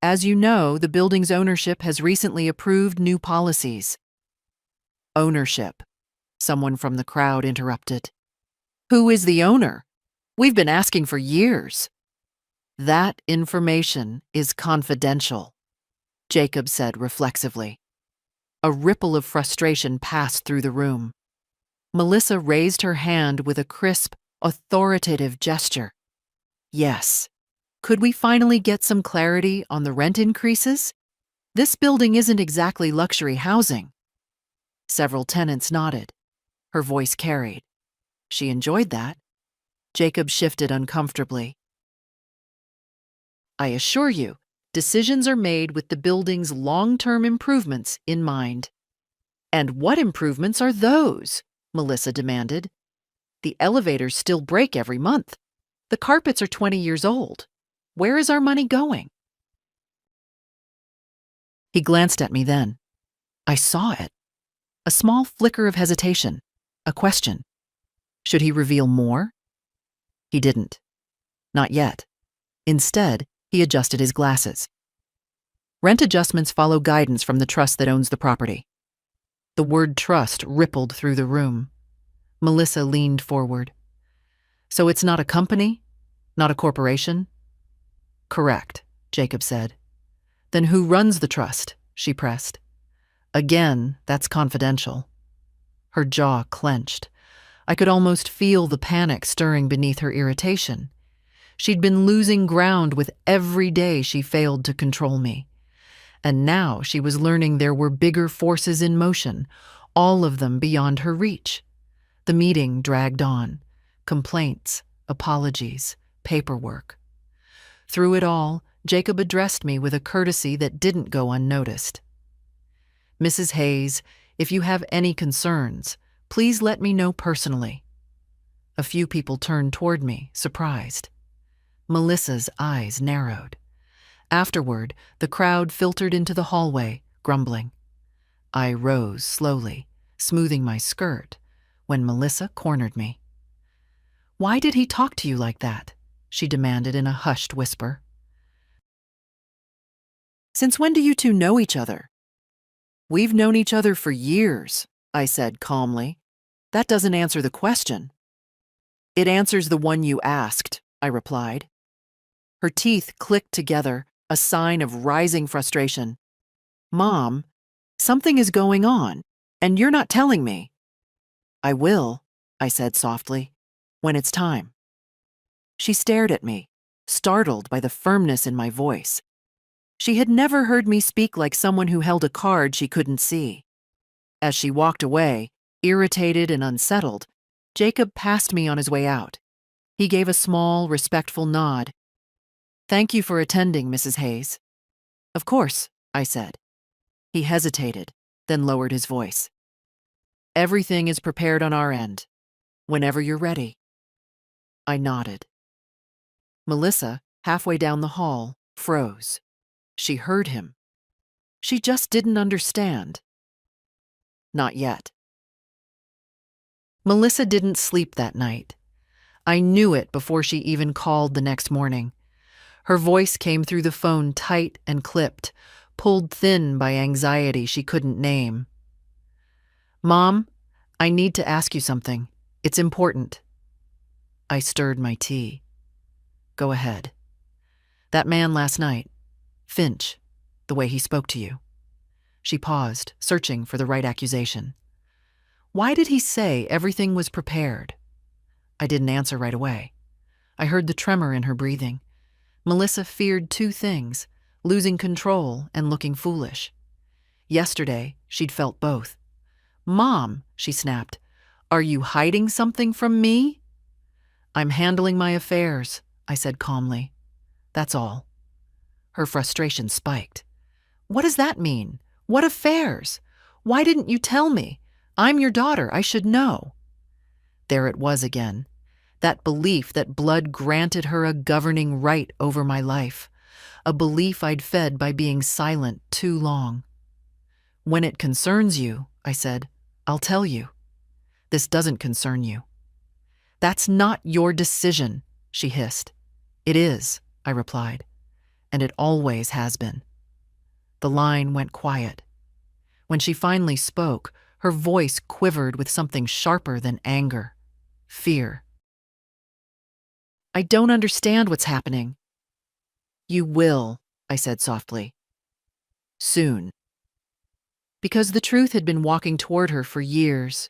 As you know, the building's ownership has recently approved new policies. Ownership, someone from the crowd interrupted. Who is the owner? We've been asking for years. That information is confidential, Jacob said reflexively. A ripple of frustration passed through the room. Melissa raised her hand with a crisp, authoritative gesture. Yes. Could we finally get some clarity on the rent increases? This building isn't exactly luxury housing. Several tenants nodded. Her voice carried. She enjoyed that. Jacob shifted uncomfortably. I assure you, decisions are made with the building's long-term improvements in mind. And what improvements are those? Melissa demanded. The elevators still break every month. The carpets are 20 years old. Where is our money going? He glanced at me then. I saw it. A small flicker of hesitation. A question. Should he reveal more? He didn't. Not yet. Instead, he adjusted his glasses. Rent adjustments follow guidance from the trust that owns the property. The word trust rippled through the room. Melissa leaned forward. So it's not a company? Not a corporation? Correct, Jacob said. Then who runs the trust? She pressed. Again, that's confidential. Her jaw clenched. I could almost feel the panic stirring beneath her irritation. She'd been losing ground with every day she failed to control me. And now she was learning there were bigger forces in motion, all of them beyond her reach. The meeting dragged on. Complaints, apologies, paperwork. Through it all, Jacob addressed me with a courtesy that didn't go unnoticed. Mrs. Hayes, if you have any concerns, please let me know personally. A few people turned toward me, surprised. Melissa's eyes narrowed. Afterward, the crowd filtered into the hallway, grumbling. I rose slowly, smoothing my skirt, when Melissa cornered me. Why did he talk to you like that? She demanded in a hushed whisper. Since when do you two know each other? We've known each other for years, I said calmly. That doesn't answer the question. It answers the one you asked, I replied. Her teeth clicked together, a sign of rising frustration. Mom, something is going on, and you're not telling me. I will, I said softly, when it's time. She stared at me, startled by the firmness in my voice. She had never heard me speak like someone who held a card she couldn't see. As she walked away, irritated and unsettled, Jacob passed me on his way out. He gave a small, respectful nod. Thank you for attending, Mrs. Hayes. Of course, I said. He hesitated, then lowered his voice. Everything is prepared on our end. Whenever you're ready. I nodded. Melissa, halfway down the hall, froze. She heard him. She just didn't understand. Not yet. Melissa didn't sleep that night. I knew it before she even called the next morning. Her voice came through the phone tight and clipped, pulled thin by anxiety she couldn't name. Mom, I need to ask you something. It's important. I stirred my tea. Go ahead. That man last night, Finch, the way he spoke to you. She paused, searching for the right accusation. Why did he say everything was prepared? I didn't answer right away. I heard the tremor in her breathing. Melissa feared two things, losing control and looking foolish. Yesterday, she'd felt both. Mom, she snapped, are you hiding something from me? I'm handling my affairs, I said calmly. That's all. Her frustration spiked. What does that mean? What affairs? Why didn't you tell me? I'm your daughter, I should know. There it was again. That belief that blood granted her a governing right over my life. A belief I'd fed by being silent too long. When it concerns you, I said, I'll tell you. This doesn't concern you. That's not your decision, she hissed. It is, I replied, and it always has been. The line went quiet. When she finally spoke, Her voice quivered with something sharper than anger. Fear. I don't understand what's happening. You will, I said softly. Soon. Because the truth had been walking toward her for years.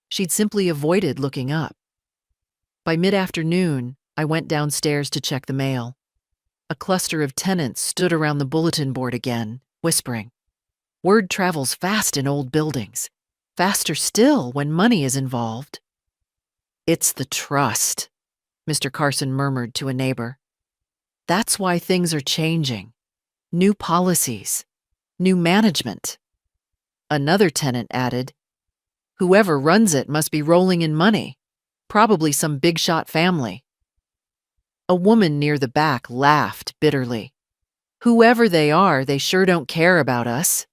She'd simply avoided looking up. By mid-afternoon, I went downstairs to check the mail. A cluster of tenants stood around the bulletin board again, whispering. Word travels fast in old buildings. Faster still when money is involved. It's the trust, Mr. Carson murmured to a neighbor. That's why things are changing. New policies. New management. Another tenant added, whoever runs it must be rolling in money. Probably some big-shot family. A woman near the back laughed bitterly. Whoever they are, they sure don't care about us.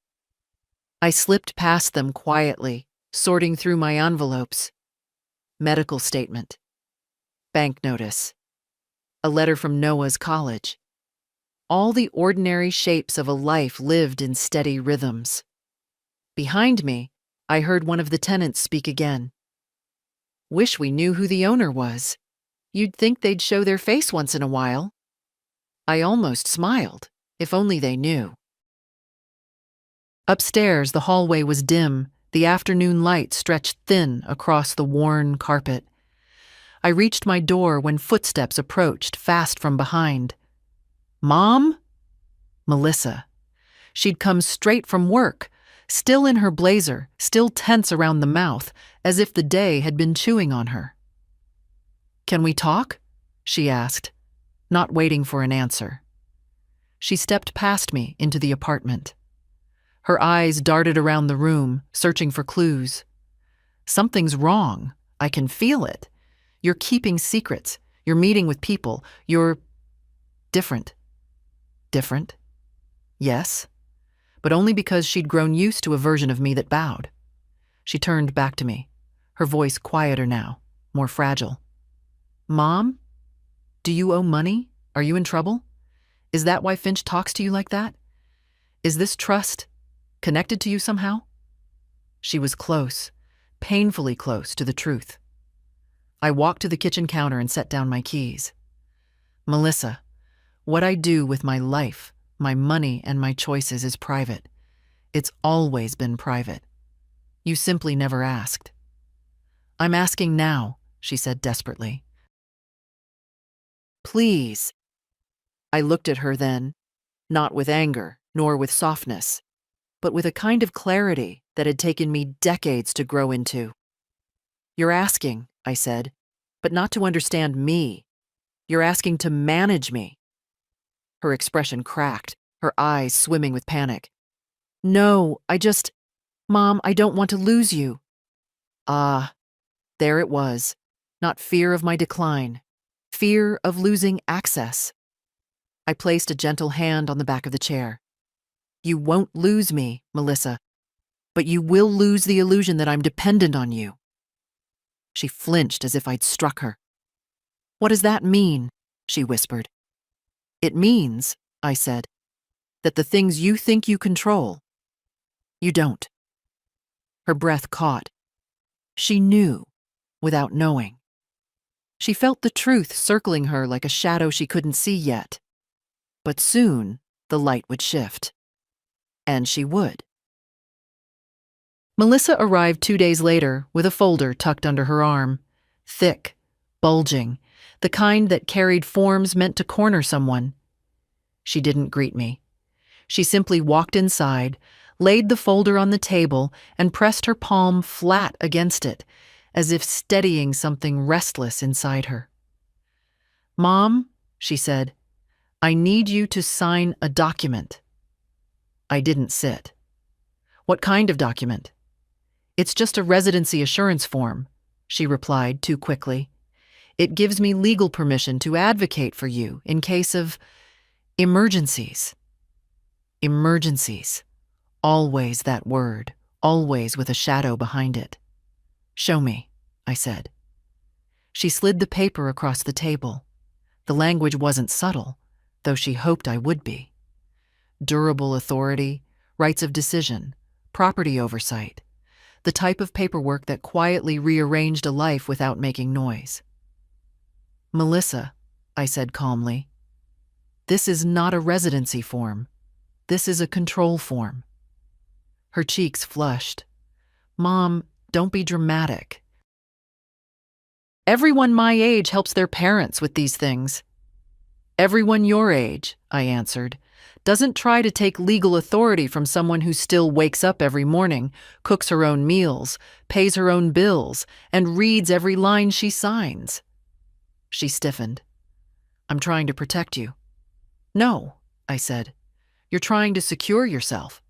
I slipped past them quietly, sorting through my envelopes. Medical statement. Bank notice. A letter from Noah's college. All the ordinary shapes of a life lived in steady rhythms. Behind me, I heard one of the tenants speak again. Wish we knew who the owner was. You'd think they'd show their face once in a while. I almost smiled, if only they knew. Upstairs, the hallway was dim, the afternoon light stretched thin across the worn carpet. I reached my door when footsteps approached fast from behind. Mom? Melissa. She'd come straight from work, still in her blazer, still tense around the mouth, as if the day had been chewing on her. Can we talk? She asked, not waiting for an answer. She stepped past me into the apartment. Her eyes darted around the room, searching for clues. Something's wrong. I can feel it. You're keeping secrets. You're meeting with people. You're different. Different? Yes. But only because she'd grown used to a version of me that bowed. She turned back to me, her voice quieter now, more fragile. Mom? Do you owe money? Are you in trouble? Is that why Finch talks to you like that? Is this trust connected to you somehow? She was close, painfully close to the truth. I walked to the kitchen counter and set down my keys. Melissa, what I do with my life, my money, and my choices is private. It's always been private. You simply never asked. I'm asking now, she said desperately. Please. I looked at her then, not with anger, nor with softness, but with a kind of clarity that had taken me decades to grow into. You're asking, I said, but not to understand me. You're asking to manage me. Her expression cracked, her eyes swimming with panic. No, Mom, I don't want to lose you. Ah, there it was. Not fear of my decline. Fear of losing access. I placed a gentle hand on the back of the chair. You won't lose me, Melissa, but you will lose the illusion that I'm dependent on you. She flinched as if I'd struck her. What does that mean? She whispered. It means, I said, that the things you think you control, you don't. Her breath caught. She knew, without knowing. She felt the truth circling her like a shadow she couldn't see yet. But soon, the light would shift. And she would. Melissa arrived 2 days later with a folder tucked under her arm. Thick, bulging, the kind that carried forms meant to corner someone. She didn't greet me. She simply walked inside, laid the folder on the table, and pressed her palm flat against it, as if steadying something restless inside her. Mom, she said, I need you to sign a document. I didn't sit. What kind of document? It's just a residency assurance form, she replied too quickly. It gives me legal permission to advocate for you in case of emergencies. Emergencies. Always that word, always with a shadow behind it. Show me, I said. She slid the paper across the table. The language wasn't subtle, though she hoped I would be. Durable authority, rights of decision, property oversight. the type of paperwork that quietly rearranged a life without making noise. "Melissa," I said calmly, "this is not a residency form. This is a control form." Her cheeks flushed. "Mom, don't be dramatic. Everyone my age helps their parents with these things." "Everyone your age," I answered, "doesn't try to take legal authority from someone who still wakes up every morning, cooks her own meals, pays her own bills, and reads every line she signs." She stiffened. "I'm trying to protect you." "No," I said. "You're trying to secure yourself."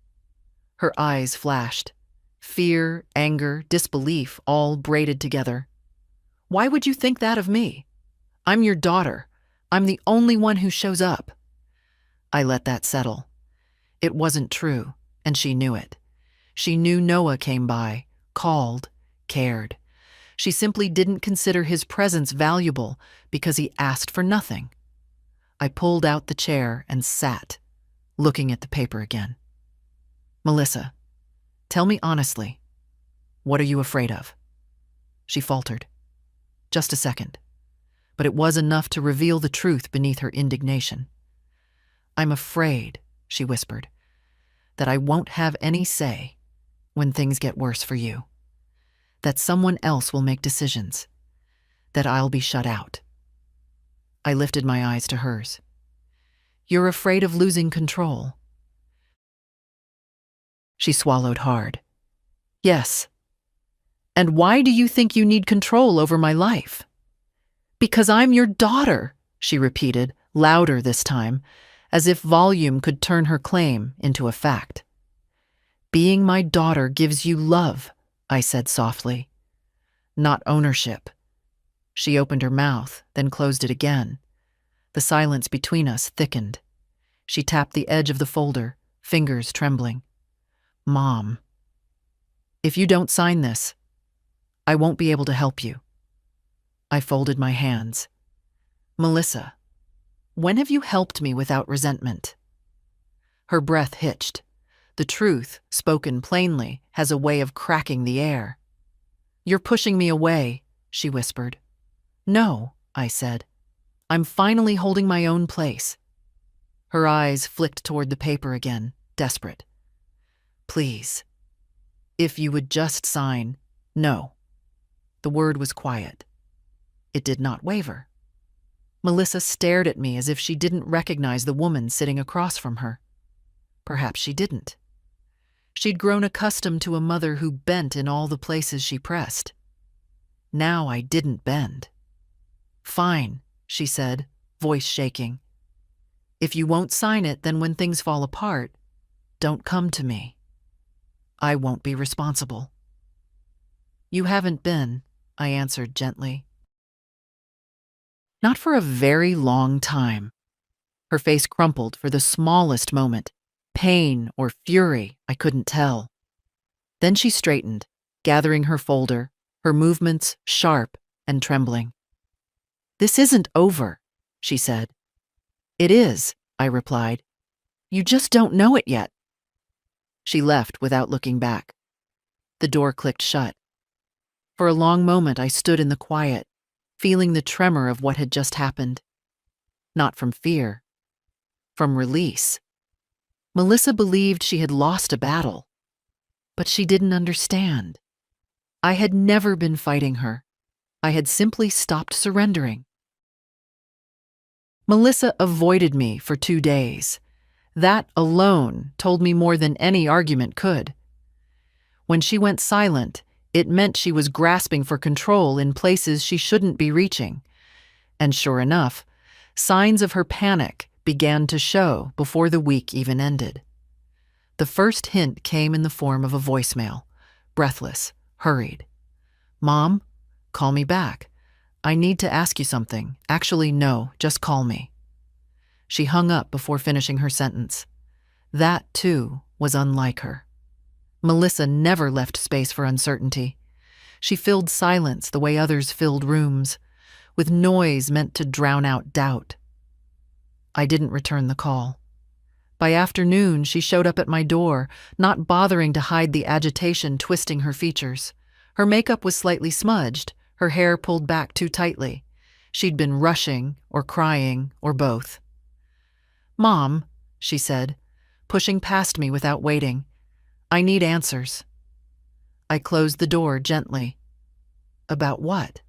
Her eyes flashed. Fear, anger, disbelief, all braided together. "Why would you think that of me? I'm your daughter. I'm the only one who shows up." I let that settle. It wasn't true, and she knew it. She knew Noah came by, called, cared. She simply didn't consider his presence valuable because he asked for nothing. I pulled out the chair and sat, looking at the paper again. "Melissa, tell me honestly, what are you afraid of?" She faltered. Just a second, but it was enough to reveal the truth beneath her indignation. "I'm afraid," she whispered, "that I won't have any say when things get worse for you. That someone else will make decisions. That I'll be shut out." I lifted my eyes to hers. "You're afraid of losing control." She swallowed hard. "Yes. And why do you think you need control over my life?" "Because I'm your daughter," she repeated, louder this time, as if volume could turn her claim into a fact. "Being my daughter gives you love," I said softly. "Not ownership." She opened her mouth, then closed it again. The silence between us thickened. She tapped the edge of the folder, fingers trembling. "Mom, if you don't sign this, I won't be able to help you." I folded my hands. "Melissa, when have you helped me without resentment?" Her breath hitched. The truth, spoken plainly, has a way of cracking the air. "You're pushing me away," she whispered. "No," I said. "I'm finally holding my own place." Her eyes flicked toward the paper again, desperate. "Please, if you would just sign." "No." The word was quiet. It did not waver. Melissa stared at me as if she didn't recognize the woman sitting across from her. Perhaps she didn't. She'd grown accustomed to a mother who bent in all the places she pressed. Now I didn't bend. "Fine," she said, voice shaking. "If you won't sign it, then when things fall apart, don't come to me. I won't be responsible." "You haven't been," I answered gently. "Not for a very long time." Her face crumpled for the smallest moment. Pain or fury, I couldn't tell. Then she straightened, gathering her folder, her movements sharp and trembling. "This isn't over," she said. "It is," I replied. "You just don't know it yet." She left without looking back. The door clicked shut. For a long moment I stood in the quiet, feeling the tremor of what had just happened. Not from fear, from release. Melissa believed she had lost a battle, but she didn't understand. I had never been fighting her. I had simply stopped surrendering. Melissa avoided me for 2 days. That alone told me more than any argument could. When she went silent, it meant she was grasping for control in places she shouldn't be reaching. And sure enough, signs of her panic began to show before the week even ended. The first hint came in the form of a voicemail, breathless, hurried. "Mom, call me back. I need to ask you something. Actually, no, just call me." She hung up before finishing her sentence. That, too, was unlike her. Melissa never left space for uncertainty. She filled silence the way others filled rooms, with noise meant to drown out doubt. I didn't return the call. By afternoon, she showed up at my door, not bothering to hide the agitation twisting her features. Her makeup was slightly smudged, her hair pulled back too tightly. She'd been rushing, or crying, or both. "Mom," she said, pushing past me without waiting, "I need answers." I closed the door gently. About what?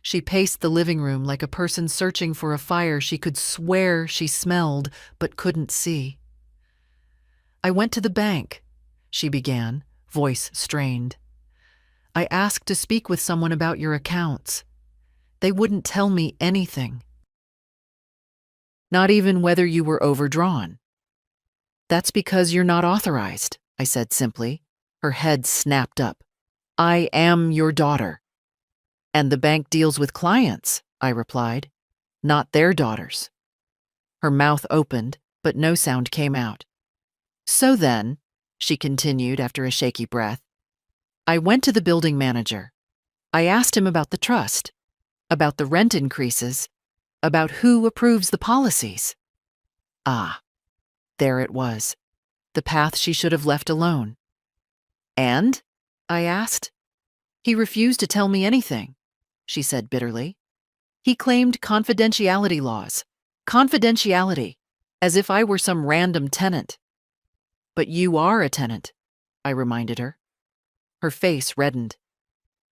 She paced the living room like a person searching for a fire she could swear she smelled but couldn't see. "I went to the bank," she began, voice strained. "I asked to speak with someone about your accounts. They wouldn't tell me anything. Not even whether you were overdrawn." "That's because you're not authorized," I said simply. Her head snapped up. "I am your daughter." "And the bank deals with clients," I replied, "not their daughters." Her mouth opened, but no sound came out. "So then," she continued after a shaky breath, "I went to the building manager. I asked him about the trust, about the rent increases, about who approves the policies." Ah, there it was, the path she should have left alone. "And?" I asked. "He refused to tell me anything," she said bitterly. "He claimed confidentiality laws. Confidentiality, as if I were some random tenant." "But you are a tenant," I reminded her. Her face reddened.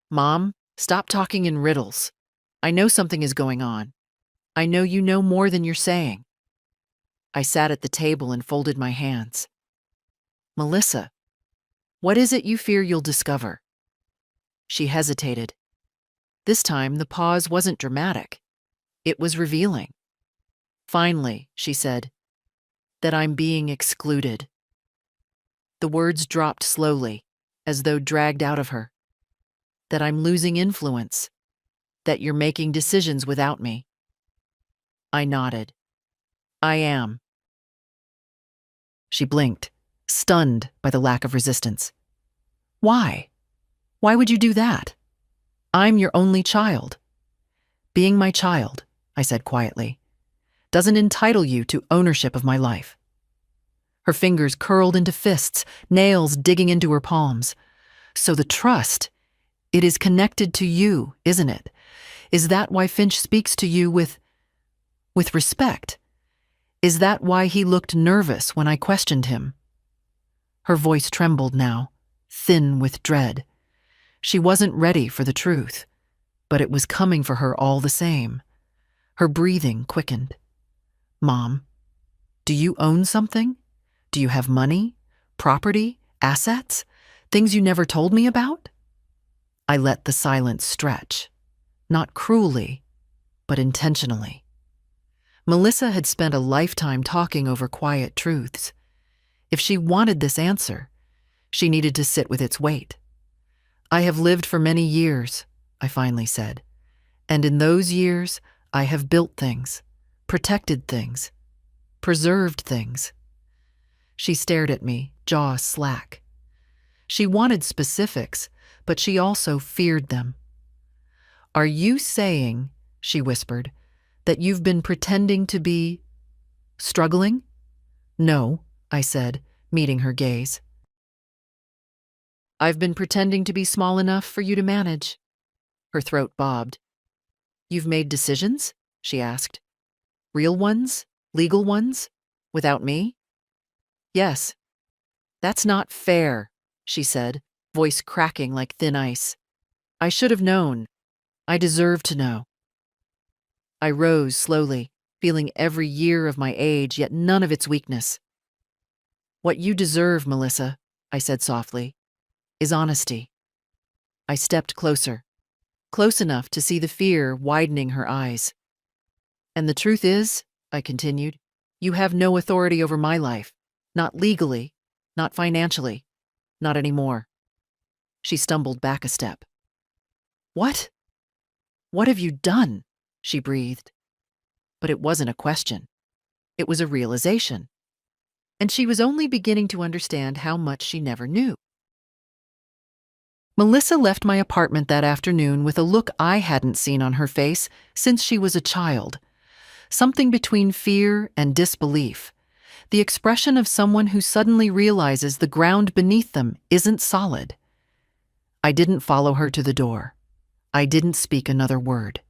"Mom, stop talking in riddles. I know something is going on. I know you know more than you're saying." I sat at the table and folded my hands. "Melissa, what is it you fear you'll discover?" She hesitated. This time, the pause wasn't dramatic. It was revealing. "Finally," she said, "that I'm being excluded." The words dropped slowly, as though dragged out of her. "That I'm losing influence. That you're making decisions without me." I nodded. "I am." She blinked, stunned by the lack of resistance. "Why? Why would you do that? I'm your only child." "Being my child," I said quietly, "doesn't entitle you to ownership of my life." Her fingers curled into fists, nails digging into her palms. "So the trust, it is connected to you, isn't it? Is that why Finch speaks to you with respect? Is that why he looked nervous when I questioned him?" Her voice trembled now, thin with dread. She wasn't ready for the truth, but it was coming for her all the same. Her breathing quickened. "Mom, do you own something? Do you have money, property, assets, things you never told me about?" I let the silence stretch, not cruelly, but intentionally. Melissa had spent a lifetime talking over quiet truths. If she wanted this answer, she needed to sit with its weight. "I have lived for many years," I finally said, "and in those years, I have built things, protected things, preserved things." She stared at me, jaw slack. She wanted specifics, but she also feared them. "Are you saying," she whispered, "that you've been pretending to be struggling?" "No," I said, meeting her gaze. "I've been pretending to be small enough for you to manage." Her throat bobbed. "You've made decisions?" she asked. "Real ones? Legal ones? Without me?" "Yes." "That's not fair," she said, voice cracking like thin ice. "I should have known. I deserve to know." I rose slowly, feeling every year of my age, yet none of its weakness. "What you deserve, Melissa," I said softly, "is honesty." I stepped closer, close enough to see the fear widening her eyes. "And the truth is," I continued, "you have no authority over my life. Not legally, not financially, not anymore." She stumbled back a step. "What? What have you done?" she breathed. But it wasn't a question. It was a realization. And she was only beginning to understand how much she never knew. Melissa left my apartment that afternoon with a look I hadn't seen on her face since she was a child. Something between fear and disbelief. the expression of someone who suddenly realizes the ground beneath them isn't solid. I didn't follow her to the door. I didn't speak another word.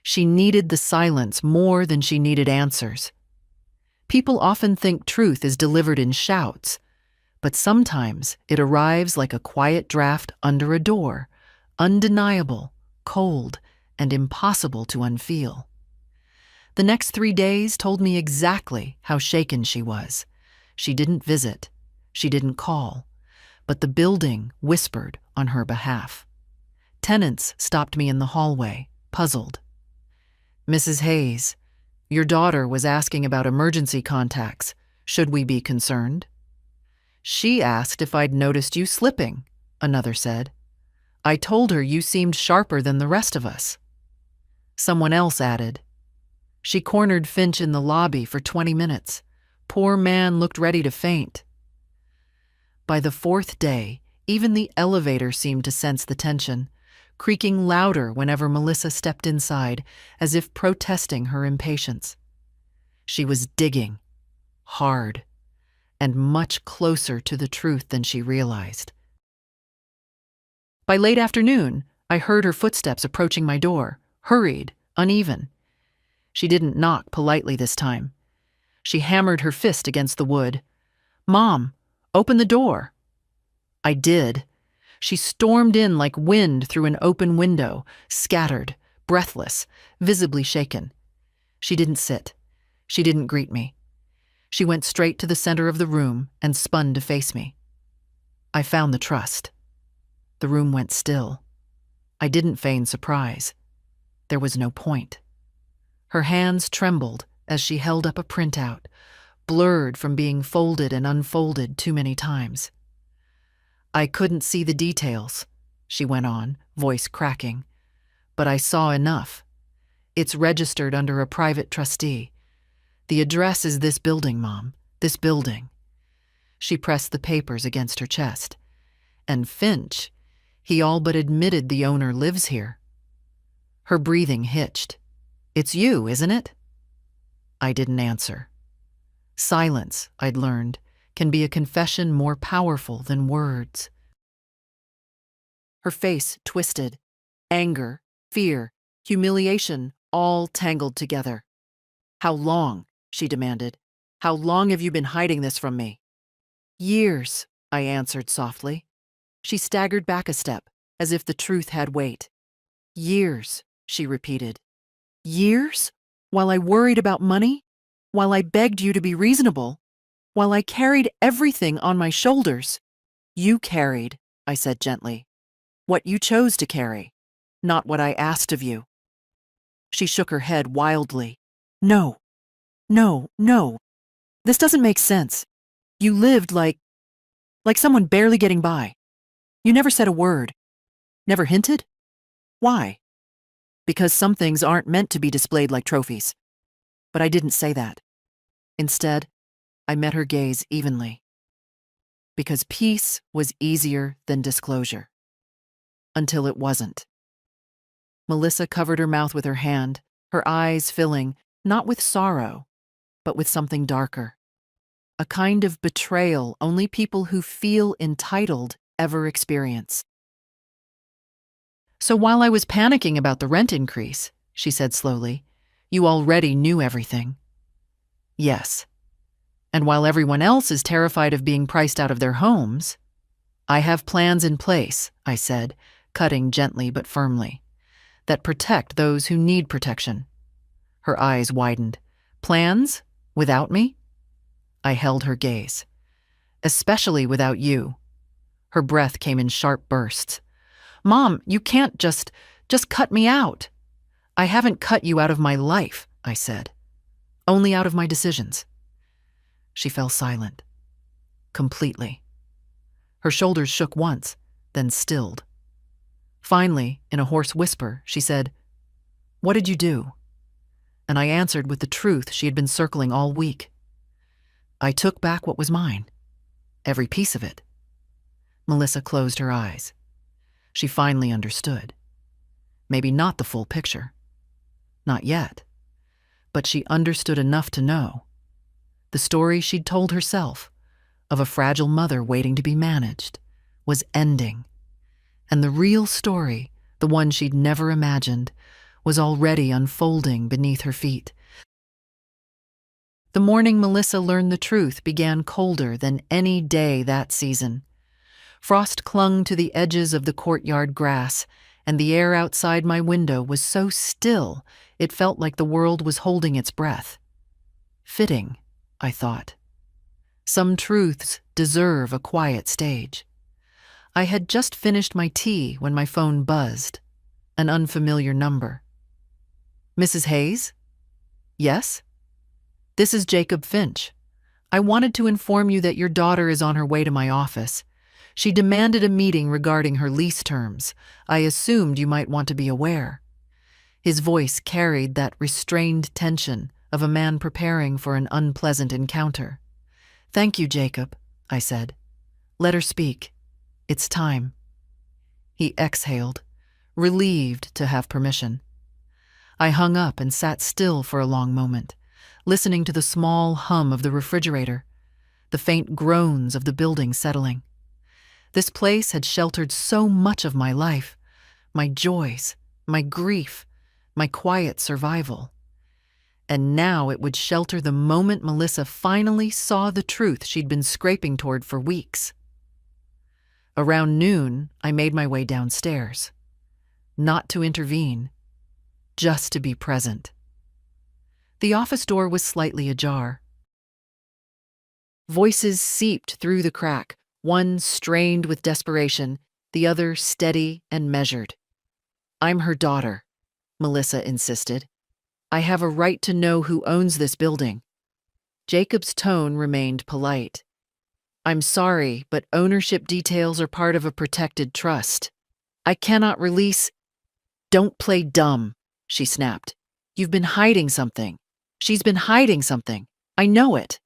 She needed the silence more than she needed answers. People often think truth is delivered in shouts, but sometimes it arrives like a quiet draft under a door, undeniable, cold, and impossible to unfeel. The next 3 days told me exactly how shaken she was. She didn't visit, she didn't call, but the building whispered on her behalf. Tenants stopped me in the hallway, puzzled. "Mrs. Hayes, your daughter was asking about emergency contacts. Should we be concerned?" "She asked if I'd noticed you slipping," another said. "I told her you seemed sharper than the rest of us." Someone else added, "She cornered Finch in the lobby for 20 minutes. Poor man looked ready to faint." By the 4th day, even the elevator seemed to sense the tension, creaking louder whenever Melissa stepped inside, as if protesting her impatience. She was digging, hard, and much closer to the truth than she realized. By late afternoon, I heard her footsteps approaching my door, hurried, uneven. She didn't knock politely this time. She hammered her fist against the wood. "Mom, open the door." I did. She stormed in like wind through an open window, scattered, breathless, visibly shaken. She didn't sit. She didn't greet me. She went straight to the center of the room and spun to face me. I found the trust. The room went still. I didn't feign surprise. There was no point. Her hands trembled as she held up a printout, blurred from being folded and unfolded too many times. "I couldn't see the details," she went on, voice cracking, "but I saw enough. It's registered under a private trustee. The address is this building, Mom, this building." She pressed the papers against her chest. "And Finch, he all but admitted the owner lives here." Her breathing hitched. "It's you, isn't it?" I didn't answer. Silence, I'd learned, can be a confession more powerful than words. Her face twisted. Anger, fear, humiliation, all tangled together. "How long?" she demanded. "How long have you been hiding this from me?" "Years," I answered softly. She staggered back a step, as if the truth had weight. "Years," she repeated. "Years? While I worried about money? While I begged you to be reasonable? While I carried everything on my shoulders?" "You carried," I said gently, "what you chose to carry, not what I asked of you." She shook her head wildly. "No, no, no. This doesn't make sense. You lived like someone barely getting by. You never said a word. Never hinted? Why? Because some things aren't meant to be displayed like trophies. But I didn't say that. Instead, I met her gaze evenly. Because peace was easier than disclosure. Until it wasn't. Melissa covered her mouth with her hand, her eyes filling, not with sorrow, but with something darker. A kind of betrayal only people who feel entitled ever experience. "So while I was panicking about the rent increase," she said slowly, "you already knew everything." "Yes. And while everyone else is terrified of being priced out of their homes, I have plans in place," I said, cutting gently but firmly, "that protect those who need protection." Her eyes widened. "Plans? Without me?" I held her gaze. "Especially without you." Her breath came in sharp bursts. "Mom, you can't just cut me out." "I haven't cut you out of my life," I said. "Only out of my decisions." She fell silent. Completely. Her shoulders shook once, then stilled. Finally, in a hoarse whisper, she said, "What did you do?" And I answered with the truth she had been circling all week. "I took back what was mine. Every piece of it." Melissa closed her eyes. She finally understood. Maybe not the full picture. Not yet. But she understood enough to know. The story she'd told herself, of a fragile mother waiting to be managed, was ending. And the real story, the one she'd never imagined, was already unfolding beneath her feet. The morning Melissa learned the truth began colder than any day that season. Frost clung to the edges of the courtyard grass, and the air outside my window was so still it felt like the world was holding its breath. Fitting, I thought. Some truths deserve a quiet stage. I had just finished my tea when my phone buzzed. An unfamiliar number. Mrs. Hayes? Yes? This is Jacob Finch. I wanted to inform you that your daughter is on her way to my office. She demanded a meeting regarding her lease terms. I assumed you might want to be aware. His voice carried that restrained tension of a man preparing for an unpleasant encounter. Thank you, Jacob, I said. Let her speak. It's time. He exhaled, relieved to have permission. I hung up and sat still for a long moment, listening to the small hum of the refrigerator, the faint groans of the building settling. This place had sheltered so much of my life, my joys, my grief, my quiet survival. And now it would shelter the moment Melissa finally saw the truth she'd been scraping toward for weeks. Around noon, I made my way downstairs. Not to intervene, just to be present. The office door was slightly ajar. Voices seeped through the crack, one strained with desperation, the other steady and measured. I'm her daughter, Melissa insisted. I have a right to know who owns this building. Jacob's tone remained polite. I'm sorry, but ownership details are part of a protected trust. I cannot release— Don't play dumb, she snapped. You've been hiding something. She's been hiding something. I know it.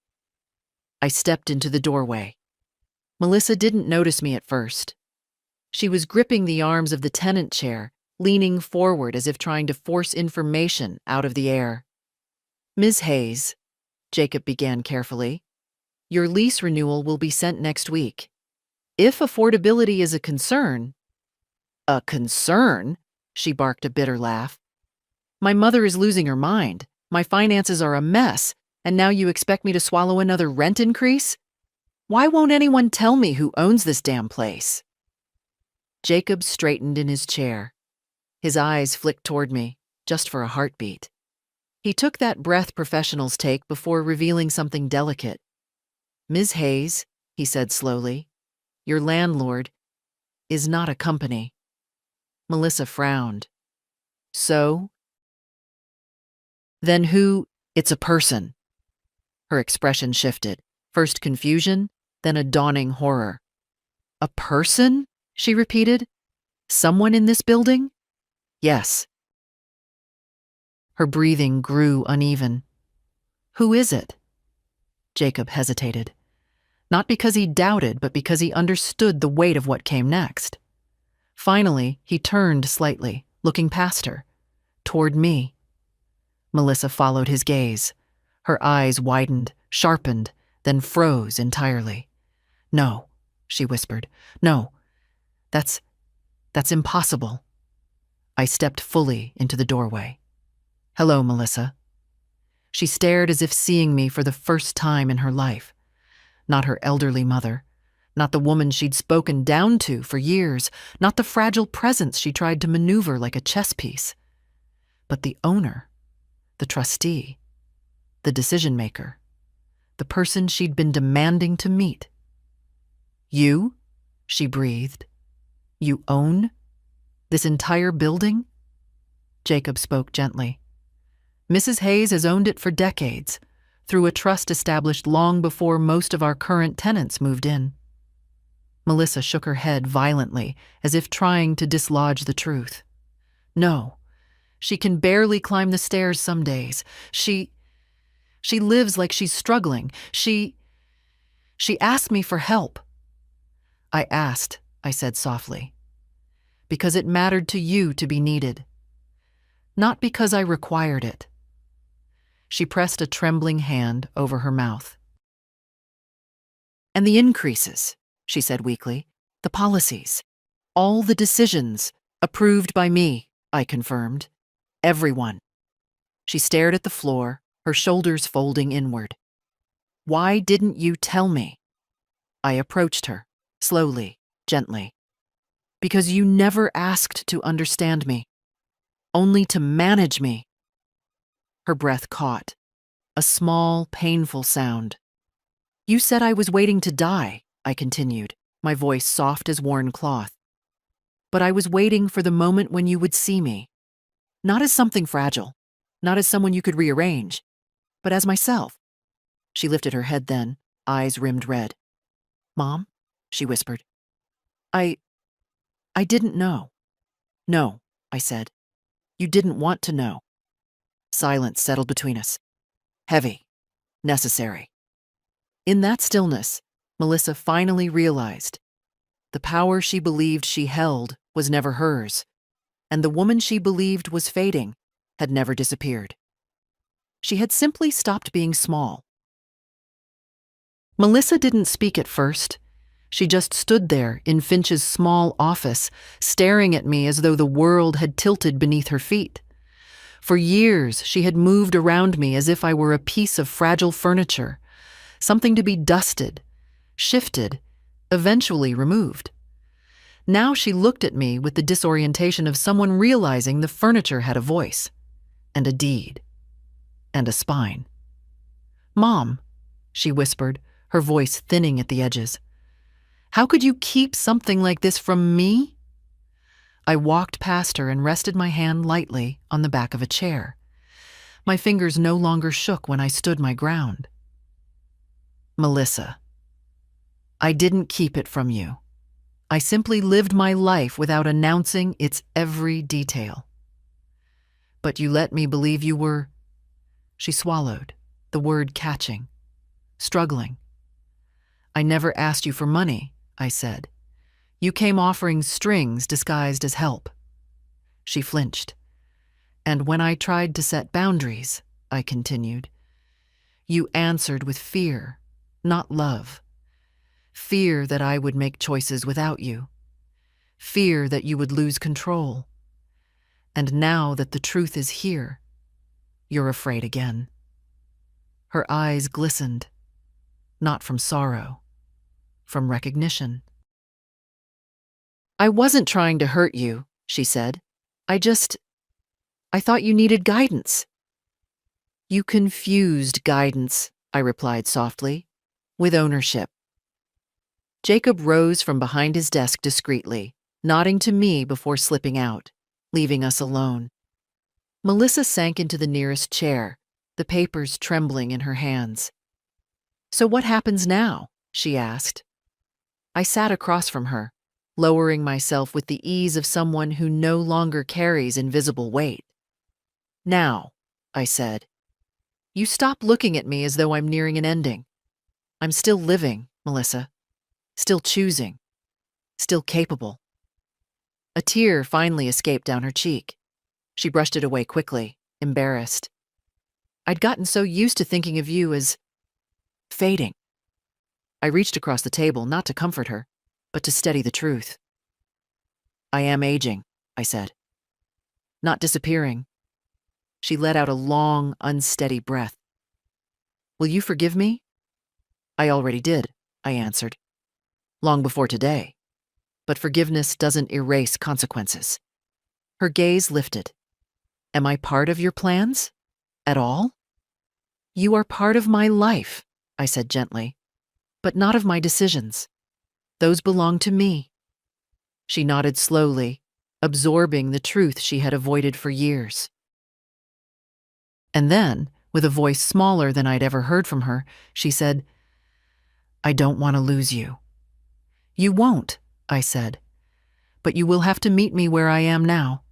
I stepped into the doorway. Melissa didn't notice me at first. She was gripping the arms of the tenant chair, leaning forward as if trying to force information out of the air. Ms. Hayes, Jacob began carefully, your lease renewal will be sent next week. If affordability is a concern— A concern? She barked a bitter laugh. My mother is losing her mind. My finances are a mess, and now you expect me to swallow another rent increase? Why won't anyone tell me who owns this damn place? Jacob straightened in his chair. His eyes flicked toward me, just for a heartbeat. He took that breath professionals take before revealing something delicate. Ms. Hayes, he said slowly, your landlord is not a company. Melissa frowned. So? Then who— It's a person. Her expression shifted, first confusion, then a dawning horror. A person? She repeated. Someone in this building? Yes. Her breathing grew uneven. Who is it? Jacob hesitated. Not because he doubted, but because he understood the weight of what came next. Finally, he turned slightly, looking past her, toward me. Melissa followed his gaze. Her eyes widened, sharpened, then froze entirely. No, she whispered. No, that's impossible. I stepped fully into the doorway. Hello, Melissa. She stared as if seeing me for the first time in her life. Not her elderly mother, not the woman she'd spoken down to for years, not the fragile presence she tried to maneuver like a chess piece, but the owner, the trustee, the decision-maker, the person she'd been demanding to meet. You? She breathed. You own this entire building? Jacob spoke gently. Mrs. Hayes has owned it for decades, through a trust established long before most of our current tenants moved in. Melissa shook her head violently, as if trying to dislodge the truth. No, she can barely climb the stairs some days. She lives like she's struggling. She asked me for help. I asked, I said softly, because it mattered to you to be needed. Not because I required it. She pressed a trembling hand over her mouth. And the increases, she said weakly. The policies. All the decisions. Approved by me, I confirmed. Everyone. She stared at the floor, her shoulders folding inward. Why didn't you tell me? I approached her, slowly, gently. Because you never asked to understand me. Only to manage me. Her breath caught. A small, painful sound. You said I was waiting to die, I continued, my voice soft as worn cloth. But I was waiting for the moment when you would see me. Not as something fragile, not as someone you could rearrange, but as myself. She lifted her head then, eyes rimmed red. Mom, she whispered. I didn't know. No, I said. You didn't want to know. Silence settled between us. Heavy. Necessary. In that stillness, Melissa finally realized the power she believed she held was never hers, and the woman she believed was fading had never disappeared. She had simply stopped being small. Melissa didn't speak at first. She just stood there in Finch's small office, staring at me as though the world had tilted beneath her feet. For years, she had moved around me as if I were a piece of fragile furniture, something to be dusted, shifted, eventually removed. Now she looked at me with the disorientation of someone realizing the furniture had a voice, and a deed, and a spine. Mom, she whispered, her voice thinning at the edges. How could you keep something like this from me? I walked past her and rested my hand lightly on the back of a chair. My fingers no longer shook when I stood my ground. Melissa, I didn't keep it from you. I simply lived my life without announcing its every detail. But you let me believe you were... She swallowed, the word catching, struggling. I never asked you for money, I said. You came offering strings disguised as help. She flinched. And when I tried to set boundaries, I continued, you answered with fear, not love. Fear that I would make choices without you. Fear that you would lose control. And now that the truth is here, you're afraid again. Her eyes glistened, not from sorrow, from recognition. I wasn't trying to hurt you, she said. I thought you needed guidance. You confused guidance, I replied softly, with ownership. Jacob rose from behind his desk discreetly, nodding to me before slipping out, leaving us alone. Melissa sank into the nearest chair, the papers trembling in her hands. So what happens now? She asked. I sat across from her, lowering myself with the ease of someone who no longer carries invisible weight. Now, I said, you stop looking at me as though I'm nearing an ending. I'm still living, Melissa. Still choosing. Still capable. A tear finally escaped down her cheek. She brushed it away quickly, embarrassed. I'd gotten so used to thinking of you as fading. I reached across the table not to comfort her, but to steady the truth. I am aging, I said. Not disappearing. She let out a long, unsteady breath. Will you forgive me? I already did, I answered. Long before today. But forgiveness doesn't erase consequences. Her gaze lifted. Am I part of your plans? At all? You are part of my life, I said gently, but not of my decisions. Those belong to me. She nodded slowly, absorbing the truth she had avoided for years. And then, with a voice smaller than I'd ever heard from her, she said, I don't want to lose you. You won't, I said, but you will have to meet me where I am now,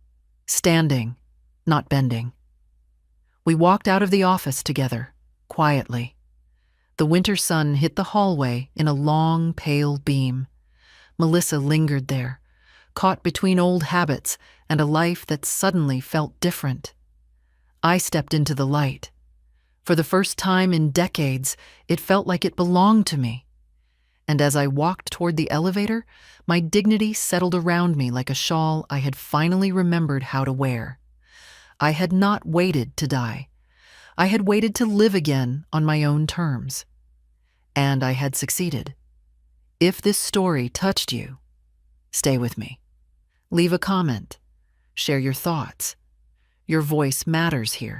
standing, not bending. We walked out of the office together, quietly. The winter sun hit the hallway in a long, pale beam. Melissa lingered there, caught between old habits and a life that suddenly felt different. I stepped into the light, For the first time in decades, it felt like it belonged to me. And as I walked toward the elevator, my dignity settled around me like a shawl I had finally remembered how to wear. I had not waited to die. I had waited to live again on my own terms. And I had succeeded. If this story touched you, stay with me. Leave a comment. Share your thoughts. Your voice matters here.